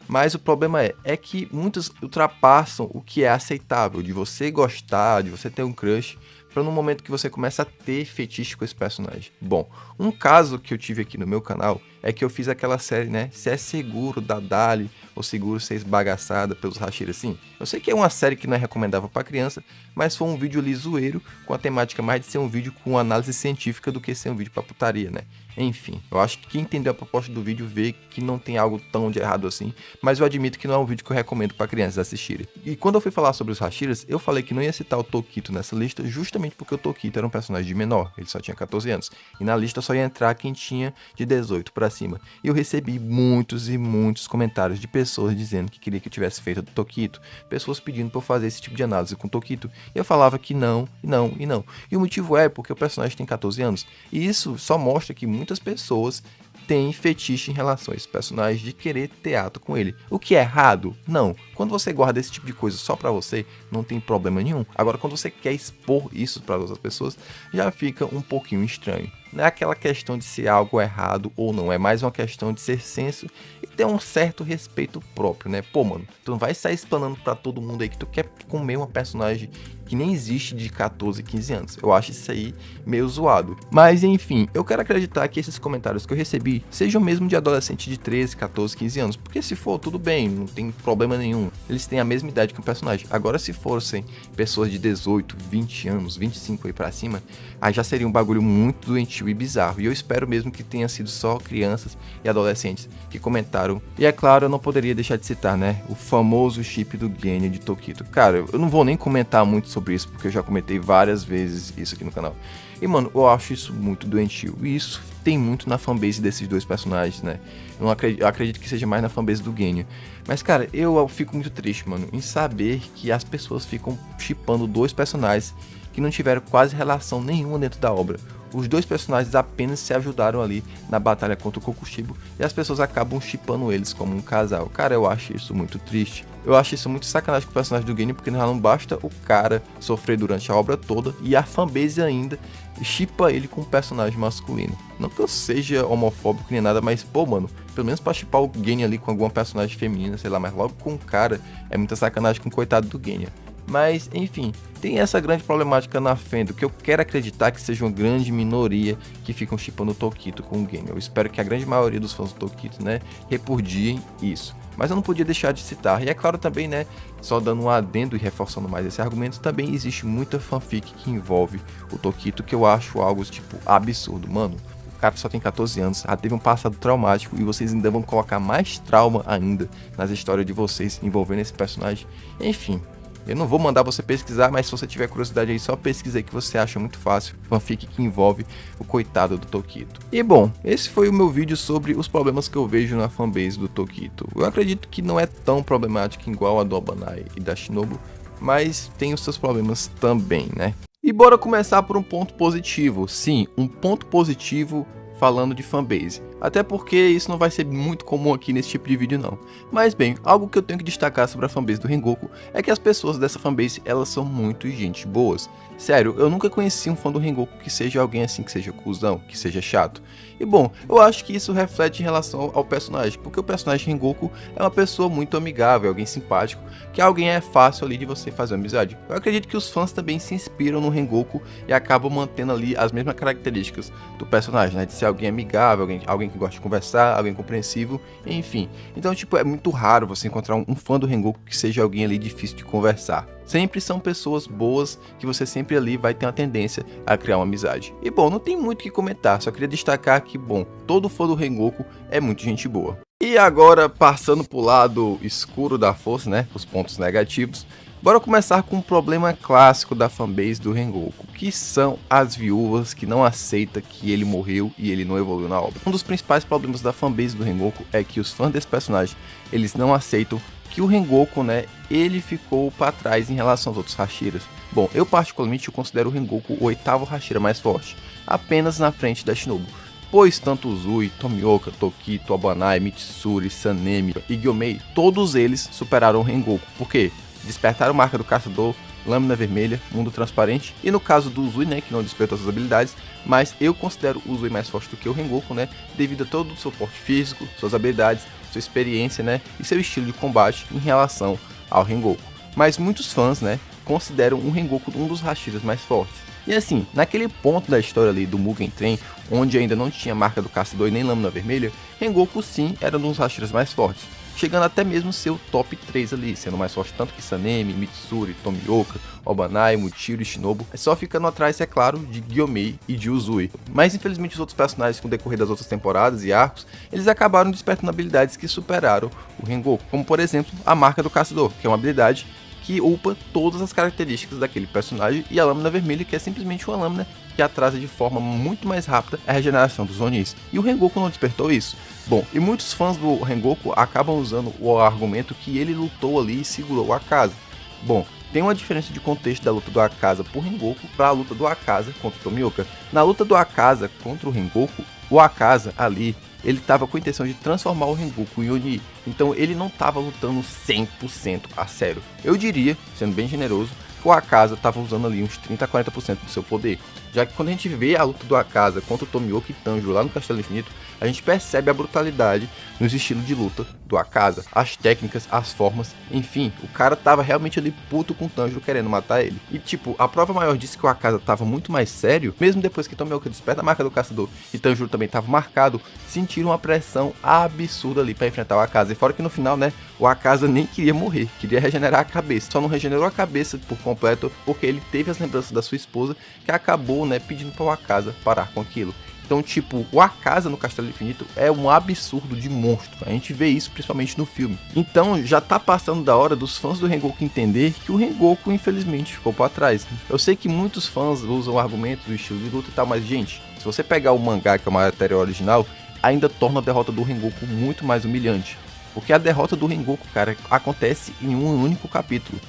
Mas o problema é que muitos ultrapassam o que é aceitável, de você gostar, de você ter um crush, para no momento que você começa a ter fetiche com esse personagem. Bom, um caso que eu tive aqui no meu canal é que eu fiz aquela série, né, Se é seguro da Dali ou seguro ser esbagaçada pelos Hashiras. Sim, eu sei que é uma série que não é recomendável para criança, mas foi um vídeo ali zoeiro, com a temática mais de ser um vídeo com análise científica do que ser um vídeo pra putaria, né? Enfim, eu acho que quem entendeu a proposta do vídeo vê que não tem algo tão de errado assim, mas eu admito que não é um vídeo que eu recomendo para crianças assistirem. E quando eu fui falar sobre os Hashiras, eu falei que não ia citar o Tokito nessa lista justamente porque o Tokito era um personagem de menor, ele só tinha 14 anos, e na lista só ia entrar quem tinha de 18 para cima. E eu recebi muitos e muitos comentários de pessoas dizendo que queria que eu tivesse feito do Tokito, pessoas pedindo para eu fazer esse tipo de análise com o Tokito, e eu falava que não, e não, e não. E o motivo é porque o personagem tem 14 anos, e isso só mostra que muitas pessoas têm fetiche em relação a esse personagem de querer ter ato com ele. O que é errado? Não. Quando você guarda esse tipo de coisa só pra você, não tem problema nenhum. Agora, quando você quer expor isso para outras pessoas, já fica um pouquinho estranho. Não é aquela questão de ser algo errado ou não, é mais uma questão de ser senso e ter um certo respeito próprio, né? Pô, mano, tu não vai sair explanando pra todo mundo aí que tu quer comer uma personagem que nem existe de 14, 15 anos. Eu acho isso aí meio zoado. Mas enfim, eu quero acreditar que esses comentários que eu recebi sejam mesmo de adolescente de 13, 14, 15 anos. Porque se for, tudo bem, não tem problema nenhum. Eles têm a mesma idade que o personagem. Agora, se fossem pessoas de 18, 20 anos, 25 aí pra cima, aí já seria um bagulho muito doentio e bizarro. E eu espero mesmo que tenha sido só crianças e adolescentes que comentaram. E é claro, eu não poderia deixar de citar, né? O famoso chip do Genya de Tokito. Cara, eu não vou nem comentar muito sobre isso, porque eu já comentei várias vezes isso aqui no canal. E mano, eu acho isso muito doentio. E isso tem muito na fanbase desses dois personagens, né? Eu acredito que seja mais na fanbase do Genya. Mas cara, eu fico muito triste, mano, em saber que as pessoas ficam shippando dois personagens que não tiveram quase relação nenhuma dentro da obra. Os dois personagens apenas se ajudaram ali na batalha contra o Kokushibo e as pessoas acabam shippando eles como um casal. Cara, eu acho isso muito triste. Eu acho isso muito sacanagem com o personagem do Genya, porque não basta o cara sofrer durante a obra toda e a fanbase ainda shippa ele com um personagem masculino. Não que eu seja homofóbico nem nada, mas pô, mano, pelo menos pra shippar o Genya ali com alguma personagem feminina, sei lá, mas logo com um cara é muita sacanagem com o coitado do Genya. Mas, enfim, tem essa grande problemática na Fandom, que eu quero acreditar que seja uma grande minoria que ficam shippando o Tokito com o Genya. Eu espero que a grande maioria dos fãs do Tokito, né, repudiem isso. Mas eu não podia deixar de citar. E é claro também, né, só dando um adendo e reforçando mais esse argumento, também existe muita fanfic que envolve o Tokito, que eu acho algo, tipo, absurdo, mano. O cara só tem 14 anos, já teve um passado traumático e vocês ainda vão colocar mais trauma ainda nas histórias de vocês envolvendo esse personagem. Enfim, eu não vou mandar você pesquisar, mas se você tiver curiosidade aí, só pesquisa aí que você acha muito fácil. Fanfic que envolve o coitado do Tokito. E bom, esse foi o meu vídeo sobre os problemas que eu vejo na fanbase do Tokito. Eu acredito que não é tão problemático igual a do Abanai e da Shinobu, mas tem os seus problemas também, né? E bora começar por um ponto positivo. Sim, um ponto positivo falando de fanbase. Até porque isso não vai ser muito comum aqui nesse tipo de vídeo não. Mas bem, algo que eu tenho que destacar sobre a fanbase do Rengoku é que as pessoas dessa fanbase, elas são muito gente boas. Sério, eu nunca conheci um fã do Rengoku que seja alguém assim, que seja cuzão, que seja chato. E bom, eu acho que isso reflete em relação ao personagem, porque o personagem Rengoku é uma pessoa muito amigável, alguém simpático, que alguém é fácil ali de você fazer amizade. Eu acredito que os fãs também se inspiram no Rengoku e acabam mantendo ali as mesmas características do personagem, né? De ser alguém amigável, alguém que gosta de conversar, alguém compreensivo, enfim. Então, tipo, é muito raro você encontrar um fã do Rengoku que seja alguém ali difícil de conversar. Sempre são pessoas boas que você sempre ali vai ter uma tendência a criar uma amizade. E bom, não tem muito o que comentar, só queria destacar que, bom, todo fã do Rengoku é muito gente boa. E agora, passando pro lado escuro da força, né, os pontos negativos, bora começar com um problema clássico da fanbase do Rengoku, que são as viúvas que não aceitam que ele morreu e ele não evoluiu na obra. Um dos principais problemas da fanbase do Rengoku é que os fãs desse personagem, eles não aceitam que o Rengoku, né, ele ficou para trás em relação aos outros Hashiras. Bom, eu particularmente considero o Rengoku o 8º Hashira mais forte, apenas na frente da Shinobu, pois tanto Uzui, Tomioka, Tokito, Abanai, Mitsuri, Sanemi e Gyomei, todos eles superaram o Rengoku. Por quê? Despertaram Marca do Caçador, Lâmina Vermelha, Mundo Transparente, e no caso do Uzui, né, que não despertou essas habilidades, mas eu considero o Uzui mais forte do que o Rengoku, né, devido a todo o seu porte físico, suas habilidades, sua experiência, né, e seu estilo de combate em relação ao Rengoku. Mas muitos fãs, né, consideram o Rengoku um dos Hashiras mais fortes. E assim, naquele ponto da história ali do Mugen Train, onde ainda não tinha Marca do Caçador e nem Lâmina Vermelha, Rengoku sim era um dos Hashiras mais fortes, chegando até mesmo ser o top 3 ali, sendo mais forte tanto que Sanemi, Mitsuri, Tomioka, Obanai, Muchiro e Shinobu, só ficando atrás, é claro, de Gyomei e de Uzui. Mas infelizmente os outros personagens, com o decorrer das outras temporadas e arcos, eles acabaram despertando habilidades que superaram o Rengoku, como por exemplo a Marca do Caçador, que é uma habilidade que upa todas as características daquele personagem, e a Lâmina Vermelha, que é simplesmente uma lâmina que atrasa de forma muito mais rápida a regeneração dos Onis. E o Rengoku não despertou isso. Bom, e muitos fãs do Rengoku acabam usando o argumento que ele lutou ali e segurou a casa. Bom, tem uma diferença de contexto da luta do Akaza por Rengoku para a luta do Akaza contra o Tomioka. Na luta do Akaza contra o Rengoku, o Akaza ali, ele estava com a intenção de transformar o Rengoku em Oni, então ele não estava lutando 100% a sério. Eu diria, sendo bem generoso, que o Akaza estava usando ali uns 30 a 40% do seu poder, já que quando a gente vê a luta do Akaza contra o Tomioka e Tanjiro lá no Castelo Infinito, a gente percebe a brutalidade nos estilos de luta do Akaza, as técnicas, as formas, enfim, o cara tava realmente ali puto com o Tanjiro querendo matar ele. E tipo, a prova maior disso que o Akaza tava muito mais sério, mesmo depois que Tomioka desperta a Marca do Caçador e Tanjiro também tava marcado, sentiram uma pressão absurda ali para enfrentar o Akaza. E fora que no final, né, o Akaza nem queria morrer, queria regenerar a cabeça, só não regenerou a cabeça por completo porque ele teve as lembranças da sua esposa, que acabou, né, pedindo para o Akaza parar com aquilo. Então, tipo, o Akaza no Castelo Infinito é um absurdo de monstro. A gente vê isso principalmente no filme. Então, já tá passando da hora dos fãs do Rengoku entender que o Rengoku, infelizmente, ficou para trás. Eu sei que muitos fãs usam argumentos do estilo de luta e tal, mas, gente, se você pegar o mangá, que é uma matéria original, ainda torna a derrota do Rengoku muito mais humilhante. Porque a derrota do Rengoku, cara, acontece em um único capítulo.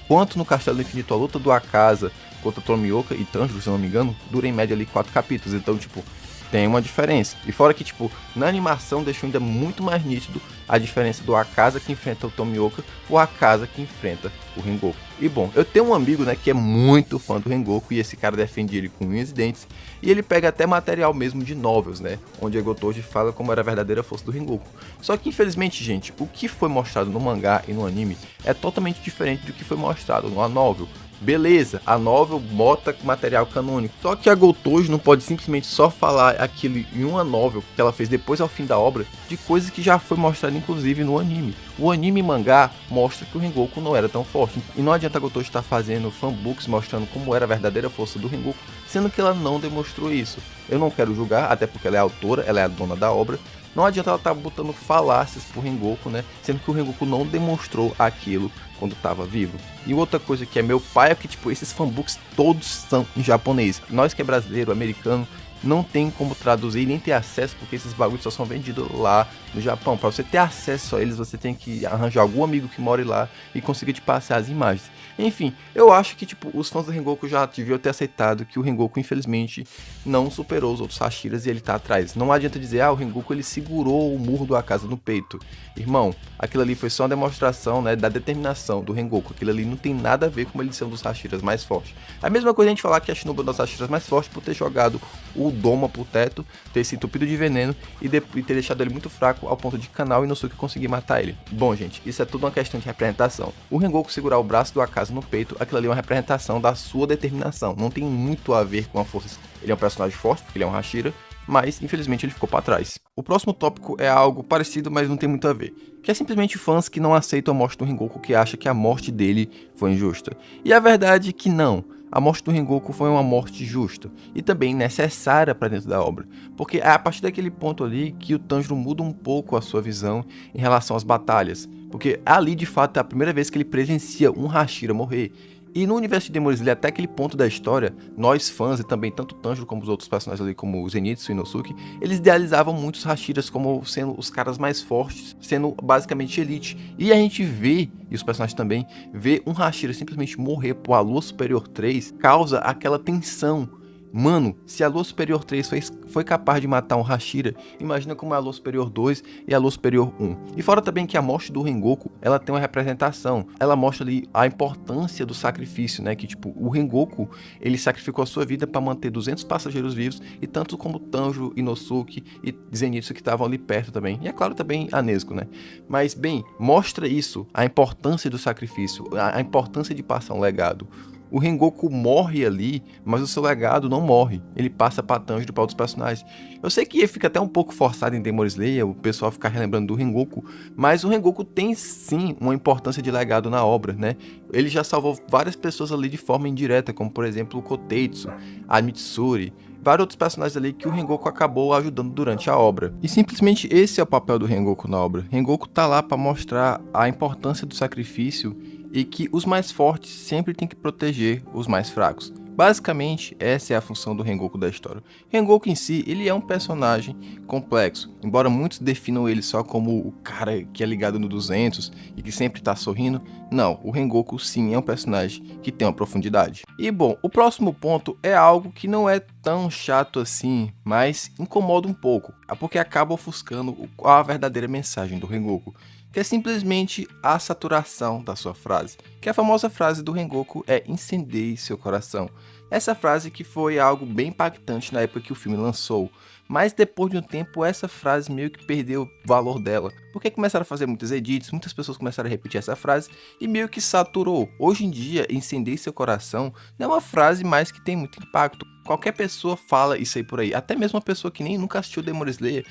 Enquanto no Castelo Infinito a luta do Akaza contra Tomioka e Tanjiro, se eu não me engano, dura em média ali 4 capítulos. Então, tipo, tem uma diferença. E fora que, tipo, na animação deixou ainda muito mais nítido a diferença do Akaza que enfrenta o Tomioka, o Akaza que enfrenta o Rengoku. E bom, eu tenho um amigo, né, que é muito fã do Rengoku, e esse cara defende ele com unhas e dentes, e ele pega até material mesmo de novels, né, onde a Gotoji fala como era a verdadeira força do Rengoku. Só que infelizmente, gente, o que foi mostrado no mangá e no anime é totalmente diferente do que foi mostrado numa novel. Beleza, a novel bota material canônico, só que a Gotoji não pode simplesmente só falar aquilo em uma novel que ela fez depois ao fim da obra, de coisas que já foi mostrado inclusive no anime. O anime e mangá mostra que o Rengoku não era tão forte, e não adianta a Gotoji estar fazendo fanbooks mostrando como era a verdadeira força do Rengoku, sendo que ela não demonstrou isso. Eu não quero julgar, até porque ela é a autora, ela é a dona da obra. Não adianta ela estar botando falácias pro Rengoku, né? Sendo que o Rengoku não demonstrou aquilo quando estava vivo. E outra coisa que é meu pai é que, tipo, esses fanbooks todos são em japonês. Nós que é brasileiro, americano, não tem como traduzir e nem ter acesso, porque esses bagulhos só são vendidos lá no Japão. Para você ter acesso a eles, você tem que arranjar algum amigo que mora lá e consiga te passar as imagens. Enfim, eu acho que, tipo, os fãs do Rengoku já deviam ter aceitado que o Rengoku, infelizmente, não superou os outros Hashiras e ele tá atrás. Não adianta dizer, o Rengoku ele segurou o murro do Akaza no peito. Irmão, aquilo ali foi só uma demonstração, né, da determinação do Rengoku. Aquilo ali não tem nada a ver com ele ser um dos Hashiras mais fortes. A mesma coisa a gente falar que a Shinobu é um dos Hashiras mais fortes por ter jogado o Doma pro teto, ter se entupido de veneno e ter deixado ele muito fraco ao ponto de Kanao e Inosuke conseguir matar ele. Bom, gente, isso é tudo uma questão de representação. O Rengoku segurar o braço do Akaza no peito, aquilo ali é uma representação da sua determinação. Não tem muito a ver com a força. Ele é um personagem forte, porque ele é um Hashira, mas infelizmente ele ficou para trás. O próximo tópico é algo parecido, mas não tem muito a ver, que é simplesmente fãs que não aceitam a morte do Rengoku, que acham que a morte dele foi injusta. E a verdade é que não. A morte do Rengoku foi uma morte justa e também necessária para dentro da obra, porque é a partir daquele ponto ali que o Tanjiro muda um pouco a sua visão em relação às batalhas, porque ali de fato é a primeira vez que ele presencia um Hashira morrer. E no universo de Demon Slayer, até aquele ponto da história, nós fãs, e também tanto Tanjiro como os outros personagens ali, como o Zenitsu e Inosuke, eles idealizavam muito os Hashiras como sendo os caras mais fortes, sendo basicamente elite. E a gente vê, e os personagens também, vê um Hashira simplesmente morrer por a Lua Superior 3, causa aquela tensão. Mano, se a Lua Superior 3 foi capaz de matar um Hashira, imagina como é a Lua Superior 2 e a Lua Superior 1. E fora também que a morte do Rengoku, ela tem uma representação. Ela mostra ali a importância do sacrifício, né? Que tipo, o Rengoku, ele sacrificou a sua vida para manter 200 passageiros vivos, e tanto como Tanjiro, Inosuke e Zenitsu que estavam ali perto também. E é claro também a Nezuko, né? Mas bem, mostra isso, a importância do sacrifício, a importância de passar um legado. O Rengoku morre ali, mas o seu legado não morre. Ele passa pra Tanjiro e pra outros personagens. Eu sei que fica até um pouco forçado em Demon Slayer, o pessoal ficar relembrando do Rengoku, mas o Rengoku tem sim uma importância de legado na obra, né? Ele já salvou várias pessoas ali de forma indireta, como por exemplo o Kotetsu, a Mitsuri, vários outros personagens ali que o Rengoku acabou ajudando durante a obra. E simplesmente esse é o papel do Rengoku na obra. Rengoku tá lá para mostrar a importância do sacrifício e que os mais fortes sempre têm que proteger os mais fracos. Basicamente, essa é a função do Rengoku da história. Rengoku em si, ele é um personagem complexo, embora muitos definam ele só como o cara que é ligado no 200 e que sempre tá sorrindo. Não, o Rengoku sim é um personagem que tem uma profundidade. E bom, o próximo ponto é algo que não é tão chato assim, mas incomoda um pouco, porque acaba ofuscando a verdadeira mensagem do Rengoku, que é simplesmente a saturação da sua frase, que a famosa frase do Rengoku é incendeie seu coração. Essa frase que foi algo bem impactante na época que o filme lançou, mas depois de um tempo essa frase meio que perdeu o valor dela, porque começaram a fazer muitos edits, muitas pessoas começaram a repetir essa frase e meio que saturou. Hoje em dia, incendeie seu coração não é uma frase mais que tem muito impacto. Qualquer pessoa fala isso aí por aí, até mesmo uma pessoa que nem nunca assistiu Demon Slayer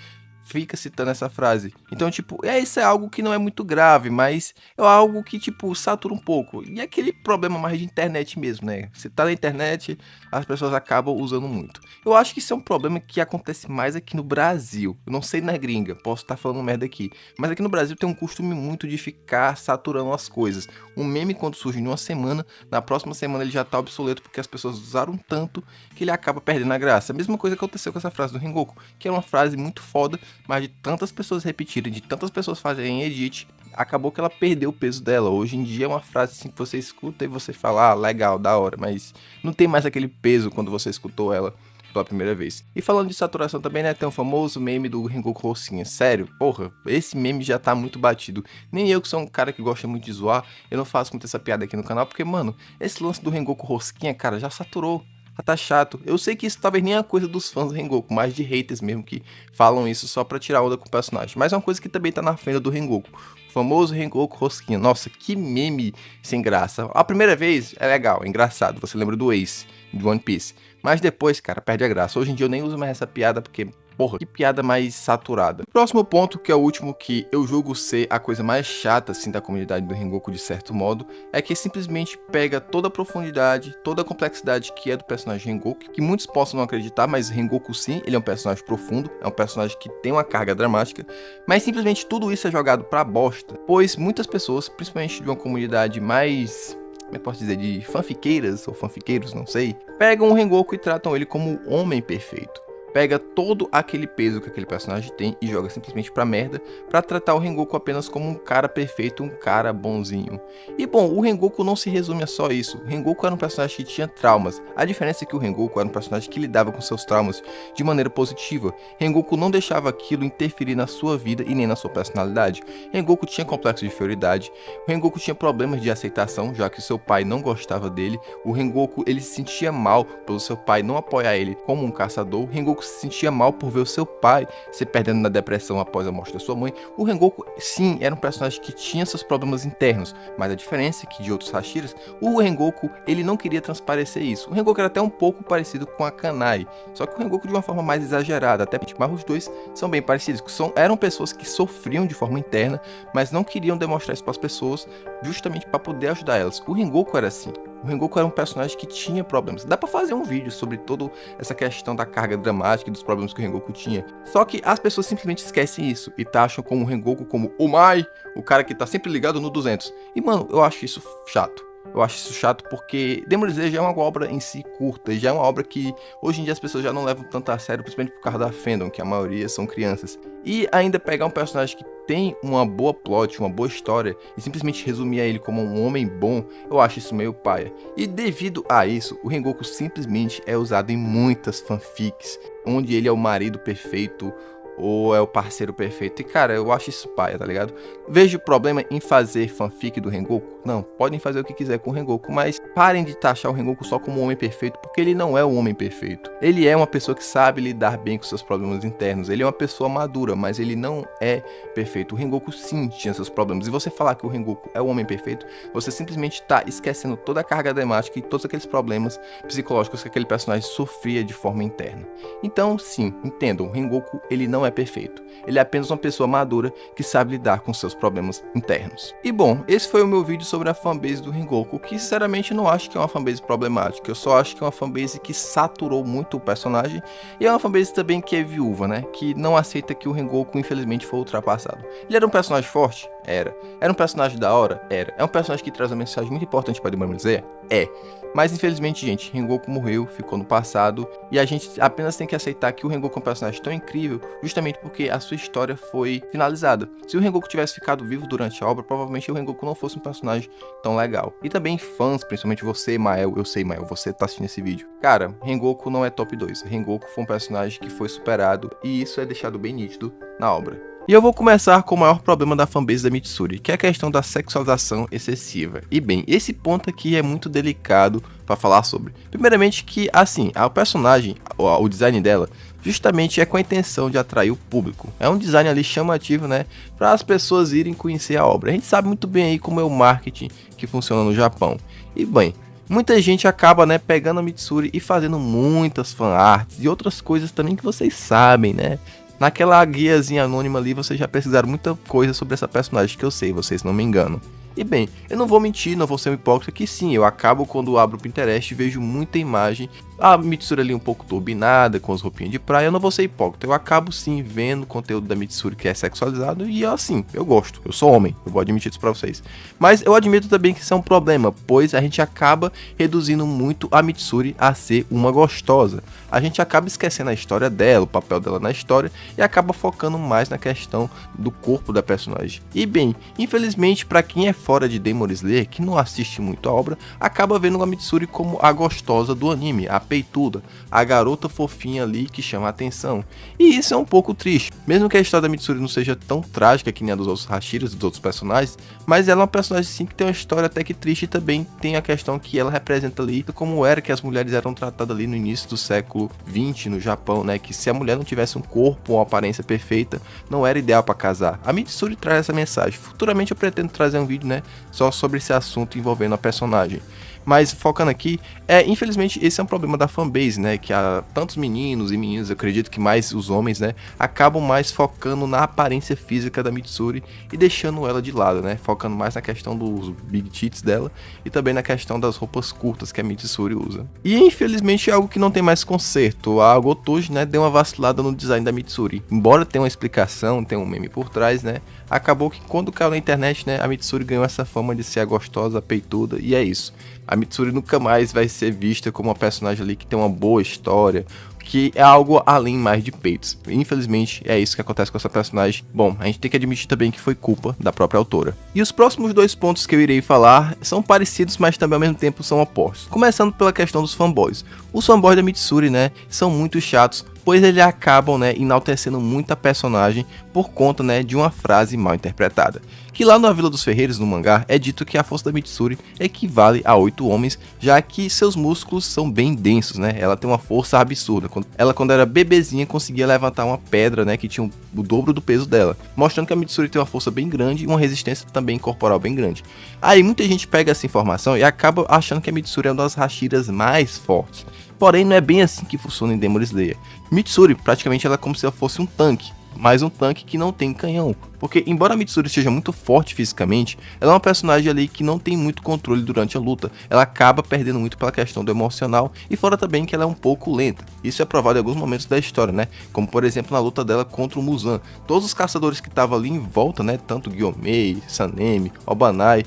fica citando essa frase. Então, tipo, isso é algo que não é muito grave, mas é algo que, tipo, satura um pouco. E é aquele problema mais de internet mesmo, né? Você tá na internet, as pessoas acabam usando muito. Eu acho que isso é um problema que acontece mais aqui no Brasil. Eu não sei na gringa, posso estar falando merda aqui. Mas aqui no Brasil tem um costume muito de ficar saturando as coisas. Um meme, quando surge em uma semana, na próxima semana ele já tá obsoleto porque as pessoas usaram tanto que ele acaba perdendo a graça. A mesma coisa que aconteceu com essa frase do Rengoku, que é uma frase muito foda, mas de tantas pessoas repetirem, de tantas pessoas fazerem edit, acabou que ela perdeu o peso dela. Hoje em dia é uma frase assim que você escuta e você fala, ah, legal, da hora, mas não tem mais aquele peso quando você escutou ela pela primeira vez. E falando de saturação também, né, tem o famoso meme do Rengoku Rosquinha. Sério, porra, esse meme já tá muito batido. Nem eu, que sou um cara que gosta muito de zoar, eu não faço muito essa piada aqui no canal, porque, mano, esse lance do Rengoku Rosquinha, cara, já saturou. Tá chato. Eu sei que isso talvez nem é uma coisa dos fãs do Rengoku, mas de haters mesmo que falam isso só pra tirar onda com o personagem. Mas é uma coisa que também tá na frente do Rengoku. O famoso Rengoku Rosquinha. Nossa, que meme sem graça. A primeira vez é legal, é engraçado. Você lembra do Ace, do One Piece. Mas depois, cara, perde a graça. Hoje em dia eu nem uso mais essa piada porque... porra, que piada mais saturada. Próximo ponto, que é o último, que eu julgo ser a coisa mais chata, assim, da comunidade do Rengoku, de certo modo, é que simplesmente pega toda a profundidade, toda a complexidade que é do personagem Rengoku, que muitos possam não acreditar, mas Rengoku sim, ele é um personagem profundo, é um personagem que tem uma carga dramática, mas simplesmente tudo isso é jogado pra bosta, pois muitas pessoas, principalmente de uma comunidade mais... como eu posso dizer, de fanfiqueiras ou fanfiqueiros, não sei, pegam o Rengoku e tratam ele como o homem perfeito. Pega todo aquele peso que aquele personagem tem e joga simplesmente pra merda, pra tratar o Rengoku apenas como um cara perfeito, um cara bonzinho. E bom, o Rengoku não se resume a só isso. O Rengoku era um personagem que tinha traumas. A diferença é que o Rengoku era um personagem que lidava com seus traumas de maneira positiva. Rengoku não deixava aquilo interferir na sua vida e nem na sua personalidade. Rengoku tinha complexo de inferioridade. O Rengoku tinha problemas de aceitação, já que seu pai não gostava dele. O Rengoku, ele se sentia mal pelo seu pai não apoiar ele como um caçador. O Rengoku se sentia mal por ver o seu pai se perdendo na depressão após a morte da sua mãe. O Rengoku, sim, era um personagem que tinha seus problemas internos, mas a diferença é que de outros Hashiras, o Rengoku, ele não queria transparecer isso. O Rengoku era até um pouco parecido com a Kanai, só que o Rengoku de uma forma mais exagerada, até porque os dois são bem parecidos, eram pessoas que sofriam de forma interna, mas não queriam demonstrar isso para as pessoas, justamente para poder ajudar elas. O Rengoku era assim. O Rengoku era um personagem que tinha problemas. Dá pra fazer um vídeo sobre toda essa questão da carga dramática e dos problemas que o Rengoku tinha. Só que as pessoas simplesmente esquecem isso e taxam como o Rengoku como o Mai, o cara que tá sempre ligado no 200. E mano, eu acho isso chato. Eu acho isso chato porque Demon Slayer já é uma obra em si curta, já é uma obra que hoje em dia as pessoas já não levam tanto a sério, principalmente por causa da fandom, que a maioria são crianças. E ainda pegar um personagem que tem uma boa plot, uma boa história, e simplesmente resumir a ele como um homem bom, eu acho isso meio paia. E devido a isso, o Rengoku simplesmente é usado em muitas fanfics, onde ele é o marido perfeito, ou é o parceiro perfeito. E cara, eu acho isso paia, tá ligado? Vejo problema em fazer fanfic do Rengoku? Não, podem fazer o que quiser com o Rengoku, mas parem de taxar o Rengoku só como um homem perfeito, porque ele não é um homem perfeito. Ele é uma pessoa que sabe lidar bem com seus problemas internos, ele é uma pessoa madura, mas ele não é perfeito. O Rengoku sim tinha seus problemas, e você falar que o Rengoku é o homem perfeito, você simplesmente tá esquecendo toda a carga dramática e todos aqueles problemas psicológicos que aquele personagem sofria de forma interna. Então, sim, entendam, o Rengoku, ele não é perfeito. Ele é apenas uma pessoa madura que sabe lidar com seus problemas internos. E bom, esse foi o meu vídeo sobre a fanbase do Rengoku, que sinceramente não acho que é uma fanbase problemática, eu só acho que é uma fanbase que saturou muito o personagem, e é uma fanbase também que é viúva, né, que não aceita que o Rengoku infelizmente foi ultrapassado. Ele era um personagem forte? Era. Era um personagem da hora? Era. É um personagem que traz uma mensagem muito importante para Demon Slayer? É. Mas infelizmente, gente, Rengoku morreu, ficou no passado, e a gente apenas tem que aceitar que o Rengoku é um personagem tão incrível justamente porque a sua história foi finalizada. Se o Rengoku tivesse ficado vivo durante a obra, provavelmente o Rengoku não fosse um personagem tão legal. E também fãs, principalmente você, Mael, eu sei, Mael, você tá assistindo esse vídeo. Cara, Rengoku não é top 2. Rengoku foi um personagem que foi superado, e isso é deixado bem nítido na obra. E eu vou começar com o maior problema da fanbase da Mitsuri, que é a questão da sexualização excessiva. E bem, esse ponto aqui é muito delicado para falar sobre. Primeiramente que, assim, o personagem, o design dela, justamente é com a intenção de atrair o público. É um design ali chamativo, né, para as pessoas irem conhecer a obra. A gente sabe muito bem aí como é o marketing que funciona no Japão. E bem, muita gente acaba, né, pegando a Mitsuri e fazendo muitas fanarts e outras coisas também que vocês sabem, né. Naquela guiazinha anônima ali, vocês já pesquisaram muita coisa sobre essa personagem, que eu sei, vocês não me enganam. E bem, eu não vou mentir, não vou ser um hipócrita, que sim, eu acabo quando abro o Pinterest e vejo muita imagem, a Mitsuri ali um pouco turbinada, com as roupinhas de praia, eu não vou ser hipócrita, eu acabo sim vendo o conteúdo da Mitsuri que é sexualizado e assim, eu gosto, eu sou homem, eu vou admitir isso pra vocês. Mas eu admito também que isso é um problema, pois a gente acaba reduzindo muito a Mitsuri a ser uma gostosa. A gente acaba esquecendo a história dela, o papel dela na história, e acaba focando mais na questão do corpo da personagem. E bem, infelizmente para quem é fora de Demon Slayer, que não assiste muito a obra, acaba vendo a Mitsuri como a gostosa do anime, a peituda, a garota fofinha ali que chama a atenção. E isso é um pouco triste, mesmo que a história da Mitsuri não seja tão trágica que nem a dos outros Hashiras, dos outros personagens, mas ela é uma personagem sim que tem uma história até que triste, e também tem a questão que ela representa ali como era que as mulheres eram tratadas ali no início do século 20 no Japão, né, que se a mulher não tivesse um corpo ou uma aparência perfeita, não era ideal para casar. A Mitsuri traz essa mensagem. Futuramente eu pretendo trazer um vídeo, né, só sobre esse assunto envolvendo a personagem. Mas focando aqui, infelizmente esse é um problema da fanbase, né, que há tantos meninos e meninas, eu acredito que mais os homens, né, acabam mais focando na aparência física da Mitsuri e deixando ela de lado, né, focando mais na questão dos big tits dela e também na questão das roupas curtas que a Mitsuri usa. E infelizmente é algo que não tem mais conserto. A Gotoji, né, deu uma vacilada no design da Mitsuri. Embora tenha uma explicação, tenha um meme por trás, né, acabou que quando caiu na internet, né, a Mitsuri ganhou essa fama de ser a gostosa, a peituda, e é isso. A Mitsuri nunca mais vai ser vista como uma personagem ali que tem uma boa história, que é algo além mais de peitos. Infelizmente, é isso que acontece com essa personagem. Bom, a gente tem que admitir também que foi culpa da própria autora. E os próximos dois pontos que eu irei falar são parecidos, mas também ao mesmo tempo são opostos. Começando pela questão dos fanboys. Os fanboys da Mitsuri, né, são muito chatos, pois eles acabam, né, enaltecendo muito a personagem por conta, né, de uma frase mal interpretada. Que lá na Vila dos Ferreiros, no mangá, é dito que a força da Mitsuri equivale a 8 homens, já que seus músculos são bem densos, né? Ela tem uma força absurda. Ela, quando era bebezinha, conseguia levantar uma pedra, né, que tinha o dobro do peso dela, mostrando que a Mitsuri tem uma força bem grande e uma resistência também corporal bem grande. Aí muita gente pega essa informação e acaba achando que a Mitsuri é uma das Hashiras mais fortes. Porém, não é bem assim que funciona em Demon Slayer. Mitsuri, praticamente, ela é como se ela fosse um tanque, mas um tanque que não tem canhão. Porque, embora a Mitsuri seja muito forte fisicamente, ela é uma personagem ali que não tem muito controle durante a luta. Ela acaba perdendo muito pela questão do emocional, e fora também que ela é um pouco lenta. Isso é provado em alguns momentos da história, né? Como, por exemplo, na luta dela contra o Muzan. Todos os caçadores que estavam ali em volta, né? Tanto Gyomei, Sanemi, Obanai,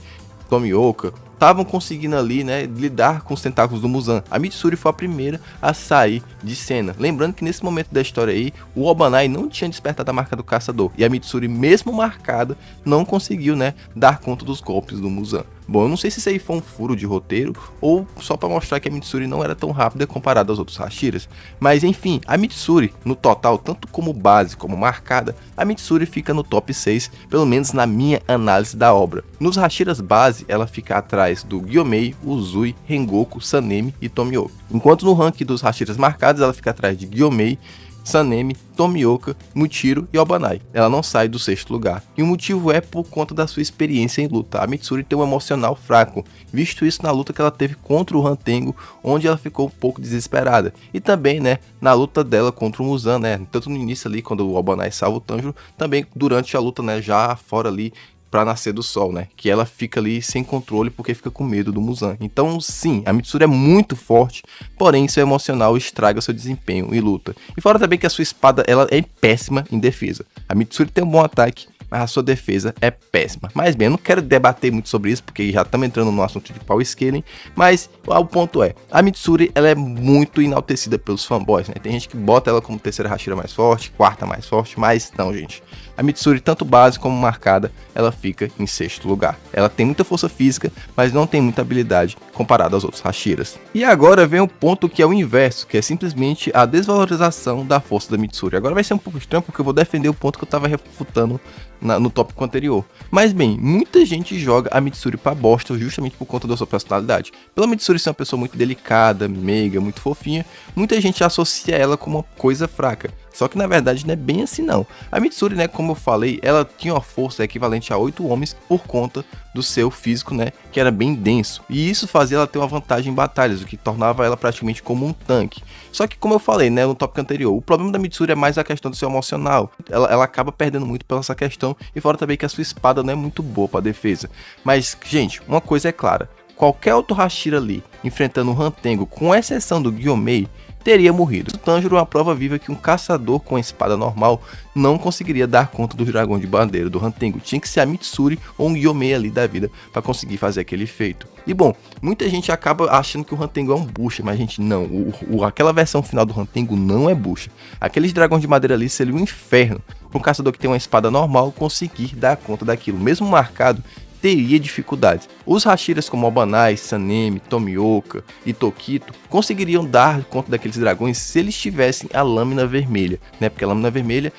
Tomioka, estavam conseguindo ali, né, lidar com os tentáculos do Muzan. A Mitsuri foi a primeira a sair de cena. Lembrando que nesse momento da história aí, o Obanai não tinha despertado a marca do caçador, e a Mitsuri, mesmo marcada, não conseguiu, né, dar conta dos golpes do Muzan. Bom, eu não sei se isso aí foi um furo de roteiro ou só para mostrar que a Mitsuri não era tão rápida comparada aos outros Hashiras, mas enfim, a Mitsuri, no total, tanto como base como marcada, a Mitsuri fica no top 6, pelo menos na minha análise da obra. Nos Hashiras base, ela fica atrás do Gyomei, Uzui, Rengoku, Sanemi e Tomioka, enquanto no ranking dos Hashiras marcados, ela fica atrás de Gyomei, Sanemi, Tomioka, Muchiro e Obanai. Ela não sai do 6º lugar. E o motivo é por conta da sua experiência em luta. A Mitsuri tem um emocional fraco, visto isso na luta que ela teve contra o Hantengo, onde ela ficou um pouco desesperada. E também, né, na luta dela contra o Muzan, né, tanto no início ali, quando o Obanai salva o Tanjiro, também durante a luta, né, já fora ali, para nascer do sol, né? Que ela fica ali sem controle porque fica com medo do Muzan. Então, sim, a Mitsuri é muito forte, porém seu emocional estraga seu desempenho em luta. E fora também que a sua espada, ela é péssima em defesa. A Mitsuri tem um bom ataque, mas a sua defesa é péssima. Mas bem, eu não quero debater muito sobre isso, porque já estamos entrando no assunto de power scaling, mas o ponto é, a Mitsuri, ela é muito enaltecida pelos fanboys, né? Tem gente que bota ela como terceira Hashira mais forte, quarta mais forte, mas não, gente. A Mitsuri, tanto base como marcada, ela fica em 6º lugar. Ela tem muita força física, mas não tem muita habilidade comparada aos outros Hashiras. E agora vem o ponto que é o inverso, que é simplesmente a desvalorização da força da Mitsuri. Agora vai ser um pouco estranho, porque eu vou defender o ponto que eu estava refutando no tópico anterior. Mas bem, muita gente joga a Mitsuri pra bosta justamente por conta da sua personalidade. Pela Mitsuri ser uma pessoa muito delicada, meiga, muito fofinha, muita gente associa ela como uma coisa fraca. Só que na verdade não é bem assim não. A Mitsuri, né, como eu falei, ela tinha uma força equivalente a 8 homens por conta do seu físico, né, que era bem denso. E isso fazia ela ter uma vantagem em batalhas, o que tornava ela praticamente como um tanque. Só que como eu falei, né, no tópico anterior, o problema da Mitsuri é mais a questão do seu emocional. Ela acaba perdendo muito pela essa questão, e fora também que a sua espada não é muito boa para defesa. Mas, gente, uma coisa é clara. Qualquer outro Hashira ali, enfrentando o Hantengo, com exceção do Gyomei, teria morrido. O Tanjiro é uma prova viva que um caçador com a espada normal não conseguiria dar conta do dragão de bandeira do Hantengo. Tinha que ser a Mitsuri ou um Gyomei ali da vida para conseguir fazer aquele feito. E bom, muita gente acaba achando que o Hantengo é um bucha, mas gente, não. Aquela versão final do Hantengo não é bucha. Aqueles dragões de madeira ali seria um inferno para um caçador que tem uma espada normal conseguir dar conta daquilo. Mesmo marcado, teria dificuldades. Os Hashiras como Obanai, Sanemi, Tomioka e Tokito conseguiriam dar conta daqueles dragões se eles tivessem a lâmina vermelha, né? Porque a lâmina vermelha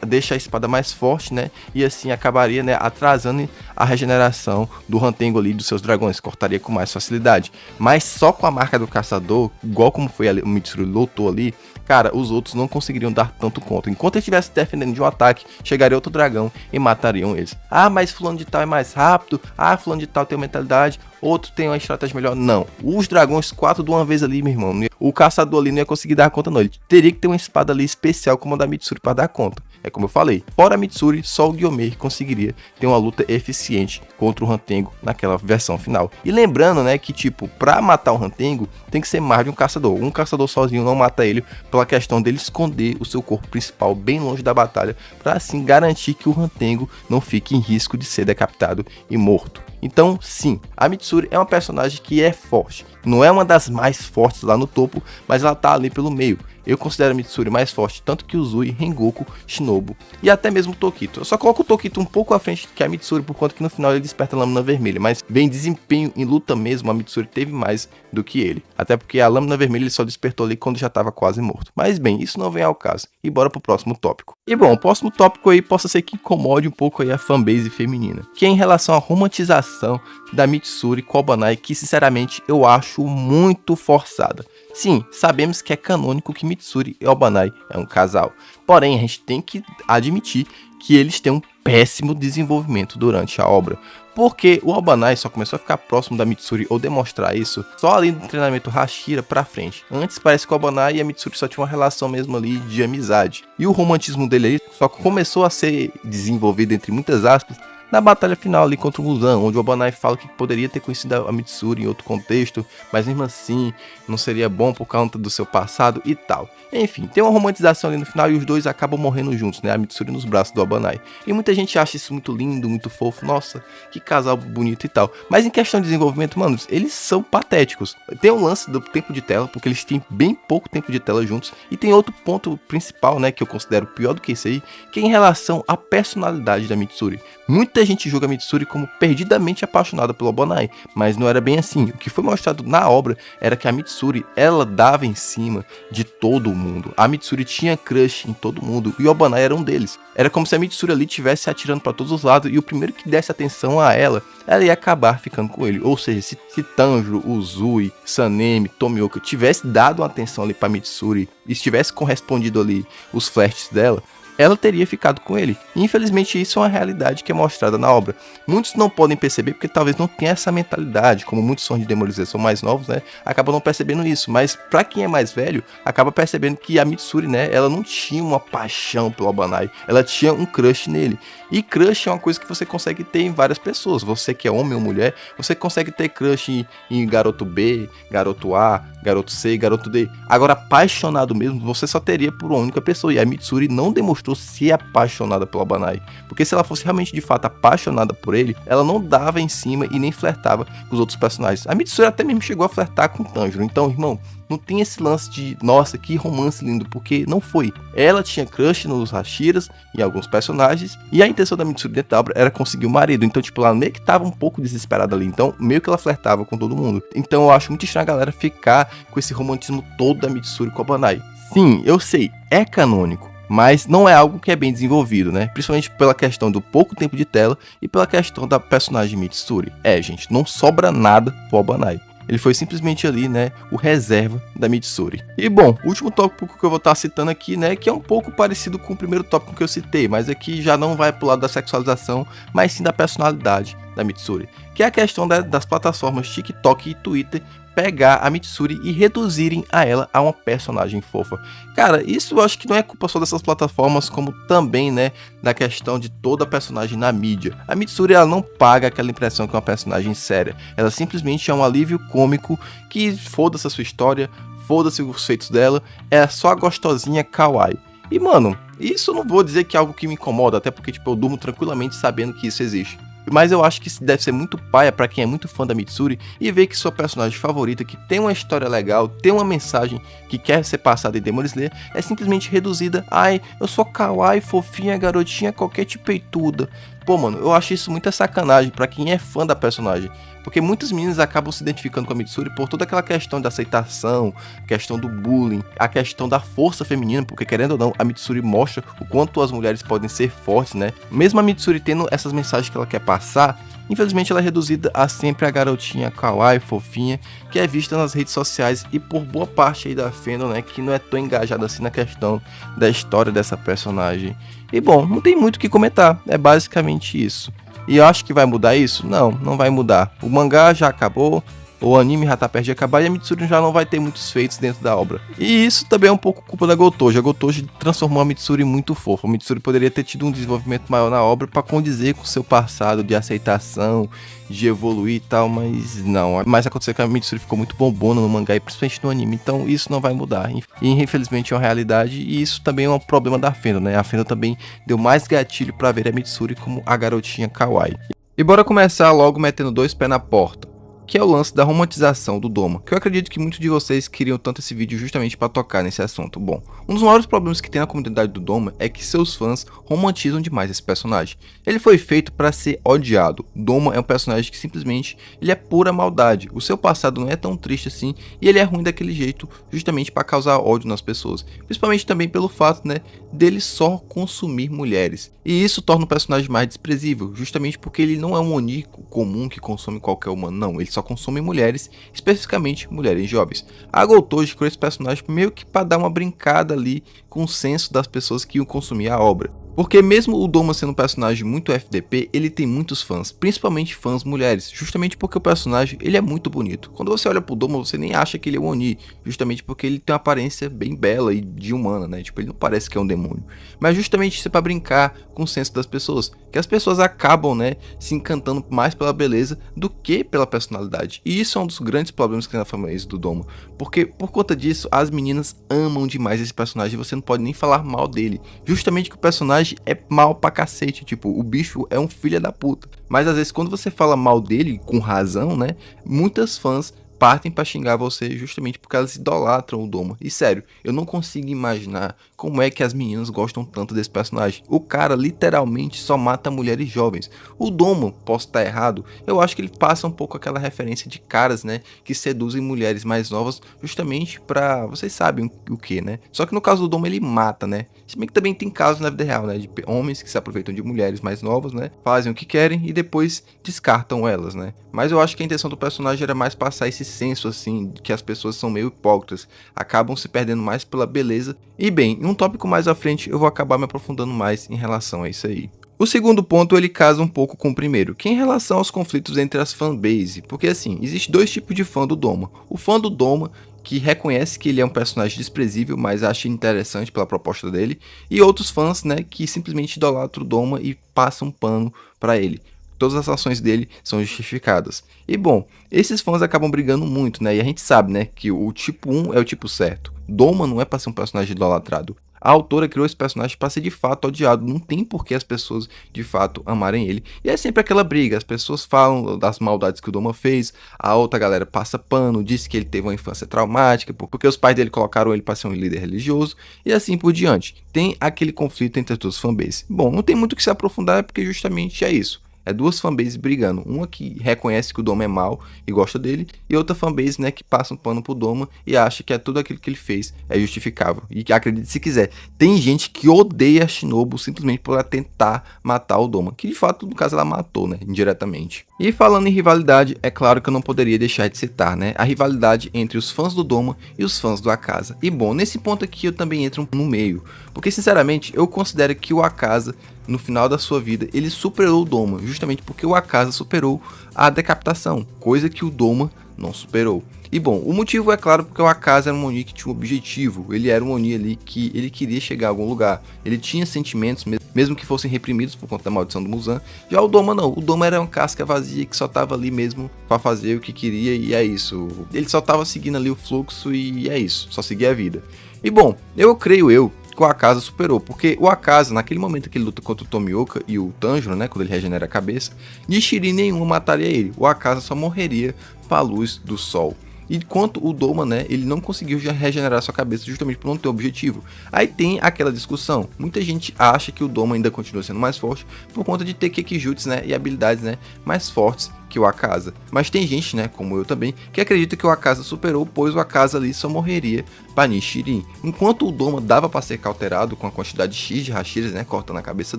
deixa a espada mais forte, né? E assim acabaria, né, atrasando a regeneração do Hantengo ali dos seus dragões, cortaria com mais facilidade. Mas só com a marca do caçador, igual como foi o Mitsuru lutou ali, cara, os outros não conseguiriam dar tanto conta. Enquanto ele estivesse defendendo de um ataque, chegaria outro dragão e matariam eles. Ah, mas fulano de tal é mais rápido. Ah, fulano de tal tem uma mentalidade. Outro tem uma estratégia melhor. Não. Os dragões 4 de uma vez ali, meu irmão. O caçador ali não ia conseguir dar conta, não. Ele teria que ter uma espada ali especial como a da Mitsuri para dar conta. É como eu falei. Fora a Mitsuri, só o Gyomei conseguiria ter uma luta eficiente contra o Hantengo naquela versão final. E lembrando, né, que tipo, pra matar o Hantengo, tem que ser mais de um caçador. Um caçador sozinho não mata ele pela questão dele esconder o seu corpo principal bem longe da batalha, para assim garantir que o Hantengo não fique em risco de ser decapitado e morto. Então, sim, a Mitsuri é uma personagem que é forte. Não é uma das mais fortes lá no topo, mas ela tá ali pelo meio. Eu considero a Mitsuri mais forte, tanto que Uzui, Rengoku, Shinobu e até mesmo o Tokito. Eu só coloco o Tokito um pouco à frente que a Mitsuri, por conta que no final ele desperta a lâmina vermelha. Mas bem desempenho em luta mesmo, a Mitsuri teve mais do que ele. Até porque a lâmina vermelha ele só despertou ali quando já estava quase morto. Mas bem, isso não vem ao caso. E bora pro próximo tópico. E bom, o próximo tópico aí possa ser que incomode um pouco aí a fanbase feminina, que é em relação à romantização da Mitsuri com Obanai, que sinceramente eu acho muito forçada. Sim, sabemos que é canônico que Mitsuri e Obanai é um casal. Porém, a gente tem que admitir que eles têm um péssimo desenvolvimento durante a obra. Porque o Obanai só começou a ficar próximo da Mitsuri ou demonstrar isso só ali no treinamento Hashira pra frente. Antes parece que o Obanai e a Mitsuri só tinham uma relação mesmo ali de amizade. E o romantismo dele aí só começou a ser desenvolvido, entre muitas aspas, na batalha final ali contra o Muzan, onde o Obanai fala que poderia ter conhecido a Mitsuri em outro contexto, mas mesmo assim não seria bom por conta do seu passado e tal. Enfim, tem uma romantização ali no final e os dois acabam morrendo juntos, né? A Mitsuri nos braços do Obanai. E muita gente acha isso muito lindo, muito fofo, nossa, que casal bonito e tal. Mas em questão de desenvolvimento, mano, eles são patéticos. Tem um lance do tempo de tela, porque eles têm bem pouco tempo de tela juntos. E tem outro ponto principal, né, que eu considero pior do que esse aí, que é em relação à personalidade da Mitsuri. Muita gente julga a Mitsuri como perdidamente apaixonada pelo Obanai, mas não era bem assim. O que foi mostrado na obra era que a Mitsuri, ela dava em cima de todo mundo. A Mitsuri tinha crush em todo mundo e o Obanai era um deles. Era como se a Mitsuri ali estivesse atirando para todos os lados e o primeiro que desse atenção a ela ia acabar ficando com ele. Ou seja, se Tanjiro, Uzui, Sanemi, Tomioka tivesse dado uma atenção ali para Mitsuri e tivesse correspondido ali os flertes dela, ela teria ficado com ele. Infelizmente isso é uma realidade que é mostrada na obra. Muitos não podem perceber porque talvez não tenha essa mentalidade, como muitos fãs de Demon Slayer são mais novos, né, acabam não percebendo isso, mas pra quem é mais velho, acaba percebendo que a Mitsuri, né, ela não tinha uma paixão pelo Obanai, ela tinha um crush nele. E crush é uma coisa que você consegue ter em várias pessoas. Você que é homem ou mulher, você consegue ter crush em garoto B, garoto A, garoto C, garoto D. Agora, apaixonado mesmo, você só teria por uma única pessoa. E a Mitsuri não demonstrou ser apaixonada pelo Obanai. Porque se ela fosse realmente, de fato, apaixonada por ele, ela não dava em cima e nem flertava com os outros personagens. A Mitsuri até mesmo chegou a flertar com o Tanjiro. Então, irmão, não tem esse lance de, nossa, que romance lindo, porque não foi. Ela tinha crush nos Hashiras, em alguns personagens, e a intenção da Mitsuri dentro da obra era conseguir o marido. Então, tipo, ela meio que tava um pouco desesperada ali. Então, meio que ela flertava com todo mundo. Então, eu acho muito estranho a galera ficar com esse romantismo todo da Mitsuri com o Obanai. Sim, eu sei, é canônico, mas não é algo que é bem desenvolvido, né? Principalmente pela questão do pouco tempo de tela e pela questão da personagem Mitsuri. Gente, não sobra nada pro Obanai. Ele foi simplesmente ali, né, o reserva da Mitsuri. E bom, o último tópico que eu vou estar citando aqui, né, que é um pouco parecido com o primeiro tópico que eu citei, mas aqui já não vai pro lado da sexualização, mas sim da personalidade da Mitsuri, que é a questão das plataformas TikTok e Twitter pegar a Mitsuri e reduzirem a ela a uma personagem fofa. Cara, isso eu acho que não é culpa só dessas plataformas, como também, né, da questão de toda personagem na mídia. A Mitsuri, ela não paga aquela impressão que é uma personagem séria. Ela simplesmente é um alívio cômico que foda-se a sua história, foda-se os feitos dela, é só a gostosinha kawaii. E, mano, isso eu não vou dizer que é algo que me incomoda, até porque, tipo, eu durmo tranquilamente sabendo que isso existe. Mas eu acho que isso deve ser muito paia pra quem é muito fã da Mitsuri e ver que sua personagem favorita, que tem uma história legal, tem uma mensagem que quer ser passada em Demon Slayer, é simplesmente reduzida. Ai, eu sou kawaii, fofinha, garotinha, qualquer tipo peituda. Pô, mano, eu acho isso muita sacanagem pra quem é fã da personagem. Porque muitas meninas acabam se identificando com a Mitsuri por toda aquela questão da aceitação, questão do bullying, a questão da força feminina, porque querendo ou não, a Mitsuri mostra o quanto as mulheres podem ser fortes, né? Mesmo a Mitsuri tendo essas mensagens que ela quer passar, infelizmente ela é reduzida a sempre a garotinha kawaii, fofinha, que é vista nas redes sociais e por boa parte aí da fandom, né, que não é tão engajada assim na questão da história dessa personagem. E bom, não tem muito o que comentar, é basicamente isso. E eu acho que vai mudar isso? Não, não vai mudar. O mangá já acabou, o anime já tá perto de acabar e a Mitsuri já não vai ter muitos feitos dentro da obra. E isso também é um pouco culpa da Gotoji. A Gotoji transformou a Mitsuri muito fofa. A Mitsuri poderia ter tido um desenvolvimento maior na obra para condizer com seu passado de aceitação, de evoluir e tal, mas não. Mas aconteceu que a Mitsuri ficou muito bombona no mangá e principalmente no anime, então isso não vai mudar. E infelizmente é uma realidade e isso também é um problema da fandom, né? A fandom também deu mais gatilho para ver a Mitsuri como a garotinha kawaii. E bora começar logo metendo dois pés na porta, que é o lance da romantização do Doma, que eu acredito que muitos de vocês queriam tanto esse vídeo justamente para tocar nesse assunto. Bom, um dos maiores problemas que tem na comunidade do Doma é que seus fãs romantizam demais esse personagem. Ele foi feito para ser odiado. Doma é um personagem que simplesmente ele é pura maldade. O seu passado não é tão triste assim e ele é ruim daquele jeito justamente para causar ódio nas pessoas. Principalmente também pelo fato, né, dele só consumir mulheres. E isso torna o personagem mais desprezível, justamente porque ele não é um Oni comum que consome qualquer humano, não. Ele só consome mulheres, especificamente mulheres jovens. A Gotoji criou esse personagem meio que para dar uma brincada ali com o senso das pessoas que iam consumir a obra. Porque mesmo o Doma sendo um personagem muito FDP, ele tem muitos fãs, principalmente fãs mulheres, justamente porque o personagem ele é muito bonito. Quando você olha pro Doma, você nem acha que ele é um Oni, justamente porque ele tem uma aparência bem bela e de humana, né? Tipo, ele não parece que é um demônio. Mas justamente isso é pra brincar com o senso das pessoas, que as pessoas acabam, né, se encantando mais pela beleza do que pela personalidade. E isso é um dos grandes problemas que tem na fanbase do Doma, porque por conta disso, as meninas amam demais esse personagem e você não pode nem falar mal dele, justamente que o personagem é mal pra cacete, tipo, o bicho é um filho da puta. Mas às vezes quando você fala mal dele, com razão, né, muitas fãs partem pra xingar você justamente porque elas idolatram o Doma. E sério, eu não consigo imaginar como é que as meninas gostam tanto desse personagem. O cara literalmente só mata mulheres jovens. O Doma, posso estar errado, eu acho que ele passa um pouco aquela referência de caras, né, que seduzem mulheres mais novas justamente pra, vocês sabem o que, né? Só que no caso do Doma ele mata, né? Se bem que também tem casos na vida real, né, de homens que se aproveitam de mulheres mais novas, né, fazem o que querem e depois descartam elas, né? Mas eu acho que a intenção do personagem era mais passar esse senso, assim, de que as pessoas são meio hipócritas, acabam se perdendo mais pela beleza. E bem, em um tópico mais à frente eu vou acabar me aprofundando mais em relação a isso aí. O segundo ponto ele casa um pouco com o primeiro, que é em relação aos conflitos entre as fanbase, porque assim, existe dois tipos de fã do Doma. O fã do Doma, que reconhece que ele é um personagem desprezível, mas acha interessante pela proposta dele, e outros fãs, né, que simplesmente idolatram o Doma e passam pano pra ele. Todas as ações dele são justificadas. E bom, esses fãs acabam brigando muito, né? E a gente sabe, né, que o tipo 1 é o tipo certo. Doma não é pra ser um personagem idolatrado. A autora criou esse personagem para ser de fato odiado. Não tem por que as pessoas de fato amarem ele. E é sempre aquela briga. As pessoas falam das maldades que o Doma fez. A outra galera passa pano, diz que ele teve uma infância traumática, porque os pais dele colocaram ele para ser um líder religioso. E assim por diante. Tem aquele conflito entre as duas fanbases. Bom, não tem muito o que se aprofundar, porque justamente é isso. É duas fanbases brigando, uma que reconhece que o Doma é mau e gosta dele, e outra fanbase, né, que passa um pano pro Doma e acha que tudo aquilo que ele fez é justificável. E que acredite se quiser, tem gente que odeia a Shinobu simplesmente por ela tentar matar o Doma, que de fato, no caso, ela matou, né, indiretamente. E falando em rivalidade, é claro que eu não poderia deixar de citar, né, a rivalidade entre os fãs do Doma e os fãs do Akaza. E bom, nesse ponto aqui eu também entro no meio, porque sinceramente eu considero que o Akaza, no final da sua vida, ele superou o Doma, justamente porque o Akaza superou a decapitação, coisa que o Doma não superou. E bom, o motivo é claro porque o Akaza era um Oni que tinha um objetivo, ele era um Oni ali que ele queria chegar a algum lugar, ele tinha sentimentos, mesmo que fossem reprimidos por conta da maldição do Muzan. Já o Doma não, o Doma era uma casca vazia que só tava ali mesmo para fazer o que queria e é isso. Ele só tava seguindo ali o fluxo e é isso, só seguia a vida. E bom, eu creio que o Akaza superou, porque o Akaza, naquele momento que ele luta contra o Tomioka e o Tanjiro, né, quando ele regenera a cabeça, de Shirin nenhuma mataria ele, o Akaza só morreria para a luz do sol. Enquanto o Doma, né, ele não conseguiu já regenerar sua cabeça justamente por não ter objetivo. Aí tem aquela discussão, muita gente acha que o Doma ainda continua sendo mais forte por conta de ter Kekijutsu, né, e habilidades, né, mais fortes que o Akaza. Mas tem gente, né, como eu também, que acredita que o Akaza superou, pois o Akaza ali só morreria para Nichirin. Enquanto o Doma dava para ser cauterado com a quantidade X de Hashiras, né, cortando a cabeça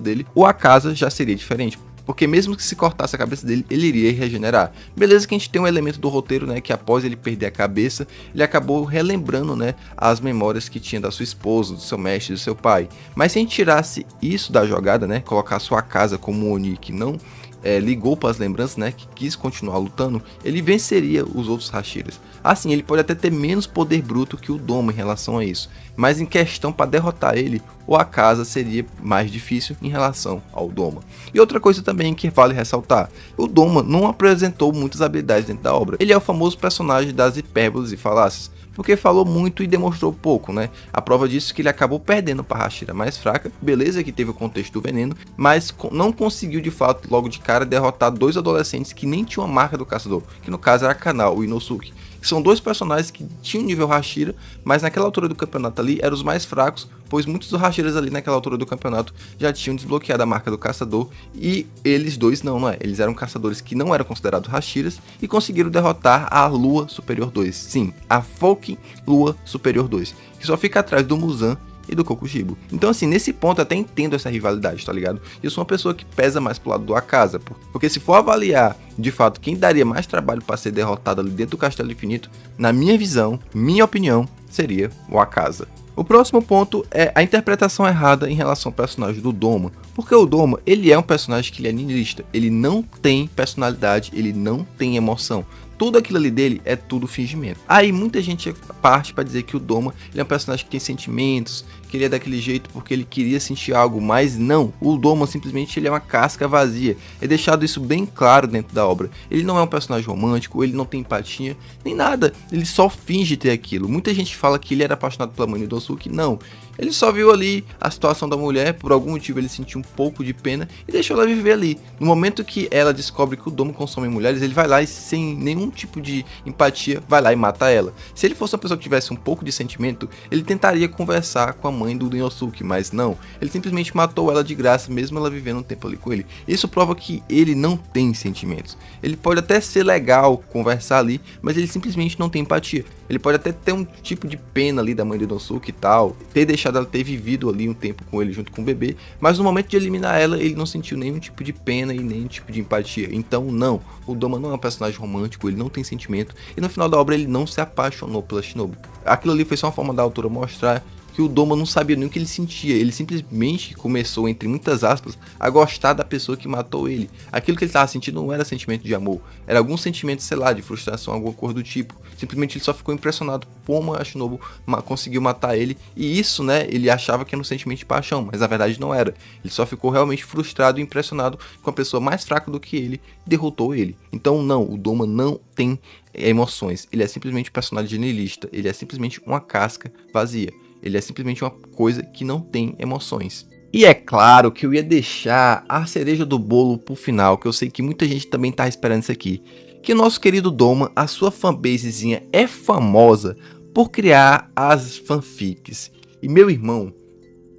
dele, o Akaza já seria diferente. Porque mesmo que se cortasse a cabeça dele, ele iria regenerar. Beleza que a gente tem um elemento do roteiro, né, que após ele perder a cabeça, ele acabou relembrando, né, as memórias que tinha da sua esposa, do seu mestre, do seu pai. Mas se a gente tirasse isso da jogada, né, colocar sua casa como um Oni que não ligou para as lembranças, né, que quis continuar lutando, ele venceria os outros Hashiras. Assim, ele pode até ter menos poder bruto que o Doma em relação a isso, mas em questão para derrotar ele, o Akaza seria mais difícil em relação ao Doma. E outra coisa também que vale ressaltar, o Doma não apresentou muitas habilidades dentro da obra. Ele é o famoso personagem das hipérboles e falácias, porque falou muito e demonstrou pouco, né? A prova disso é que ele acabou perdendo para a Hashira mais fraca, beleza que teve o contexto do veneno, mas não conseguiu de fato logo de cara derrotar dois adolescentes que nem tinham a marca do caçador, que no caso era Kanao e Inosuke. São dois personagens que tinham nível Hashira, mas naquela altura do campeonato ali eram os mais fracos, pois muitos dos Hashiras ali naquela altura do campeonato já tinham desbloqueado a marca do caçador, e eles dois não é, eles eram caçadores que não eram considerados Hashiras e conseguiram derrotar a Lua Superior 2, sim, a fucking Lua Superior 2, que só fica atrás do Muzan e do Kokushibo. Então assim, nesse ponto eu até entendo essa rivalidade, tá ligado? Eu sou uma pessoa que pesa mais pro lado do Akaza, porque se for avaliar de fato quem daria mais trabalho para ser derrotado ali dentro do Castelo Infinito, na minha visão, minha opinião, seria o Akaza. O próximo ponto é a interpretação errada em relação ao personagem do Doma. Porque o Doma, ele é um personagem que ele é niilista, ele não tem personalidade, ele não tem emoção. Tudo aquilo ali dele é tudo fingimento. Aí muita gente parte para dizer que o Doma ele é um personagem que tem sentimentos, que ele é daquele jeito porque ele queria sentir algo, mas não. O Doma simplesmente ele é uma casca vazia. É deixado isso bem claro dentro da obra. Ele não é um personagem romântico, ele não tem empatia, nem nada. Ele só finge ter aquilo. Muita gente fala que ele era apaixonado pela mãe do Inosuke, não. Ele só viu ali a situação da mulher, por algum motivo ele sentiu um pouco de pena e deixou ela viver ali. No momento que ela descobre que o Doma consome mulheres, ele vai lá e sem nenhum tipo de empatia, vai lá e mata ela. Se ele fosse uma pessoa que tivesse um pouco de sentimento, ele tentaria conversar com a mãe do Inosuke, mas não. Ele simplesmente matou ela de graça, mesmo ela vivendo um tempo ali com ele. Isso prova que ele não tem sentimentos. Ele pode até ser legal conversar ali, mas ele simplesmente não tem empatia. Ele pode até ter um tipo de pena ali da mãe do Inosuke e tal, ter deixado ela ter vivido ali um tempo com ele junto com o bebê, mas no momento de eliminar ela, ele não sentiu nenhum tipo de pena e nenhum tipo de empatia. Então não, o Doma não é um personagem romântico, ele não tem sentimento, e no final da obra ele não se apaixonou pela Shinobu. Aquilo ali foi só uma forma da autora mostrar que o Doma não sabia nem o que ele sentia, ele simplesmente começou, entre muitas aspas, a gostar da pessoa que matou ele. Aquilo que ele estava sentindo não era sentimento de amor, era algum sentimento, sei lá, de frustração, alguma coisa do tipo. Simplesmente ele só ficou impressionado como a Shinobu conseguiu matar ele, e isso, né, ele achava que era um sentimento de paixão, mas na verdade não era. Ele só ficou realmente frustrado e impressionado com a pessoa mais fraca do que ele, derrotou ele. Então não, o Doma não tem emoções, ele é simplesmente um personagem niilista, ele é simplesmente uma casca vazia. Ele é simplesmente uma coisa que não tem emoções. E é claro que eu ia deixar a cereja do bolo pro final, que eu sei que muita gente também tá esperando isso aqui. Que o nosso querido Doma, a sua fanbasezinha é famosa por criar as fanfics. E meu irmão,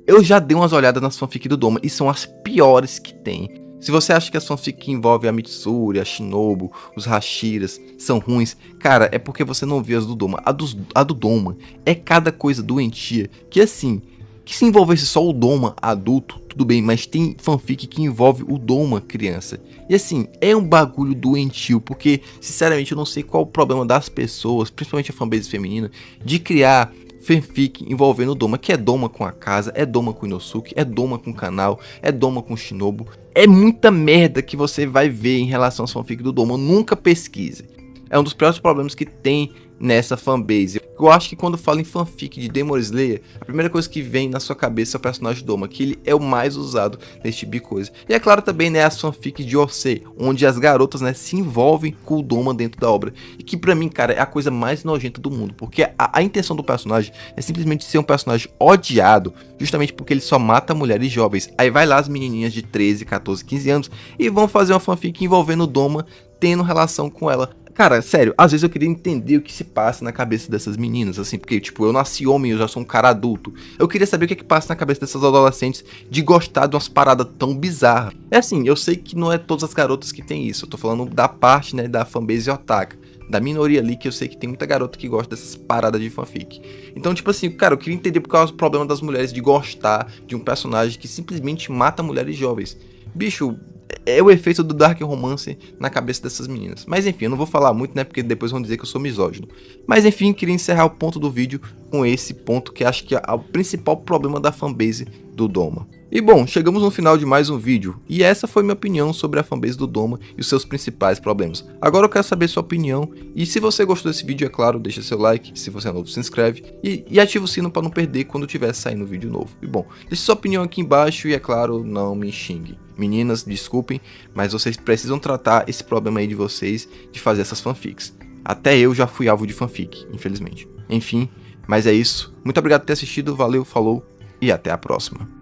eu já dei umas olhadas nas fanfics do Doma e são as piores que tem. Se você acha que as fanfics que envolvem a Mitsuri, a Shinobu, os Hashiras são ruins, cara, é porque você não viu as do Doma. A do Doma é cada coisa doentia que assim, que se envolvesse só o Doma adulto, tudo bem, mas tem fanfic que envolve o Doma criança. E assim, é um bagulho doentio, porque sinceramente eu não sei qual o problema das pessoas, principalmente a fanbase feminina, de criar fanfic envolvendo o Doma, que é Doma com a casa, é Doma com o Inosuke, é Doma com o canal, é Doma com o Shinobu. É muita merda que você vai ver em relação às fanfic do Doma, nunca pesquise. É um dos piores problemas que tem nessa fanbase. Eu acho que quando falo em fanfic de Demon Slayer, a primeira coisa que vem na sua cabeça é o personagem Doma, que ele é o mais usado nesse tipo de coisa. E é claro também, né, as fanfics de Osei, onde as garotas, né, se envolvem com o Doma dentro da obra. E que pra mim, cara, é a coisa mais nojenta do mundo, porque a intenção do personagem é simplesmente ser um personagem odiado, justamente porque ele só mata mulheres jovens. Aí vai lá as menininhas de 13, 14, 15 anos e vão fazer uma fanfic envolvendo o Doma, tendo relação com ela. Cara, sério, às vezes eu queria entender o que se passa na cabeça dessas meninas, assim, porque, tipo, eu nasci homem, eu já sou um cara adulto. Eu queria saber o que é que passa na cabeça dessas adolescentes de gostar de umas paradas tão bizarras. É assim, eu sei que não é todas as garotas que tem isso, eu tô falando da parte, né, da fanbase otaka, da minoria ali, que eu sei que tem muita garota que gosta dessas paradas de fanfic. Então, tipo assim, cara, eu queria entender qual é o problema das mulheres de gostar de um personagem que simplesmente mata mulheres jovens. Bicho, é o efeito do Dark Romance na cabeça dessas meninas. Mas enfim, eu não vou falar muito, né, porque depois vão dizer que eu sou misógino. Mas enfim, queria encerrar o ponto do vídeo com esse ponto que acho que é o principal problema da fanbase do Doma. E bom, chegamos no final de mais um vídeo, e essa foi minha opinião sobre a fanbase do Doma e os seus principais problemas. Agora eu quero saber sua opinião, e se você gostou desse vídeo, é claro, deixa seu like, se você é novo, se inscreve, e ativa o sino para não perder quando tiver saindo vídeo novo. E bom, deixe sua opinião aqui embaixo e é claro, não me xingue. Meninas, desculpem, mas vocês precisam tratar esse problema aí de vocês de fazer essas fanfics. Até eu já fui alvo de fanfic, infelizmente. Enfim, mas é isso. Muito obrigado por ter assistido, valeu, falou e até a próxima.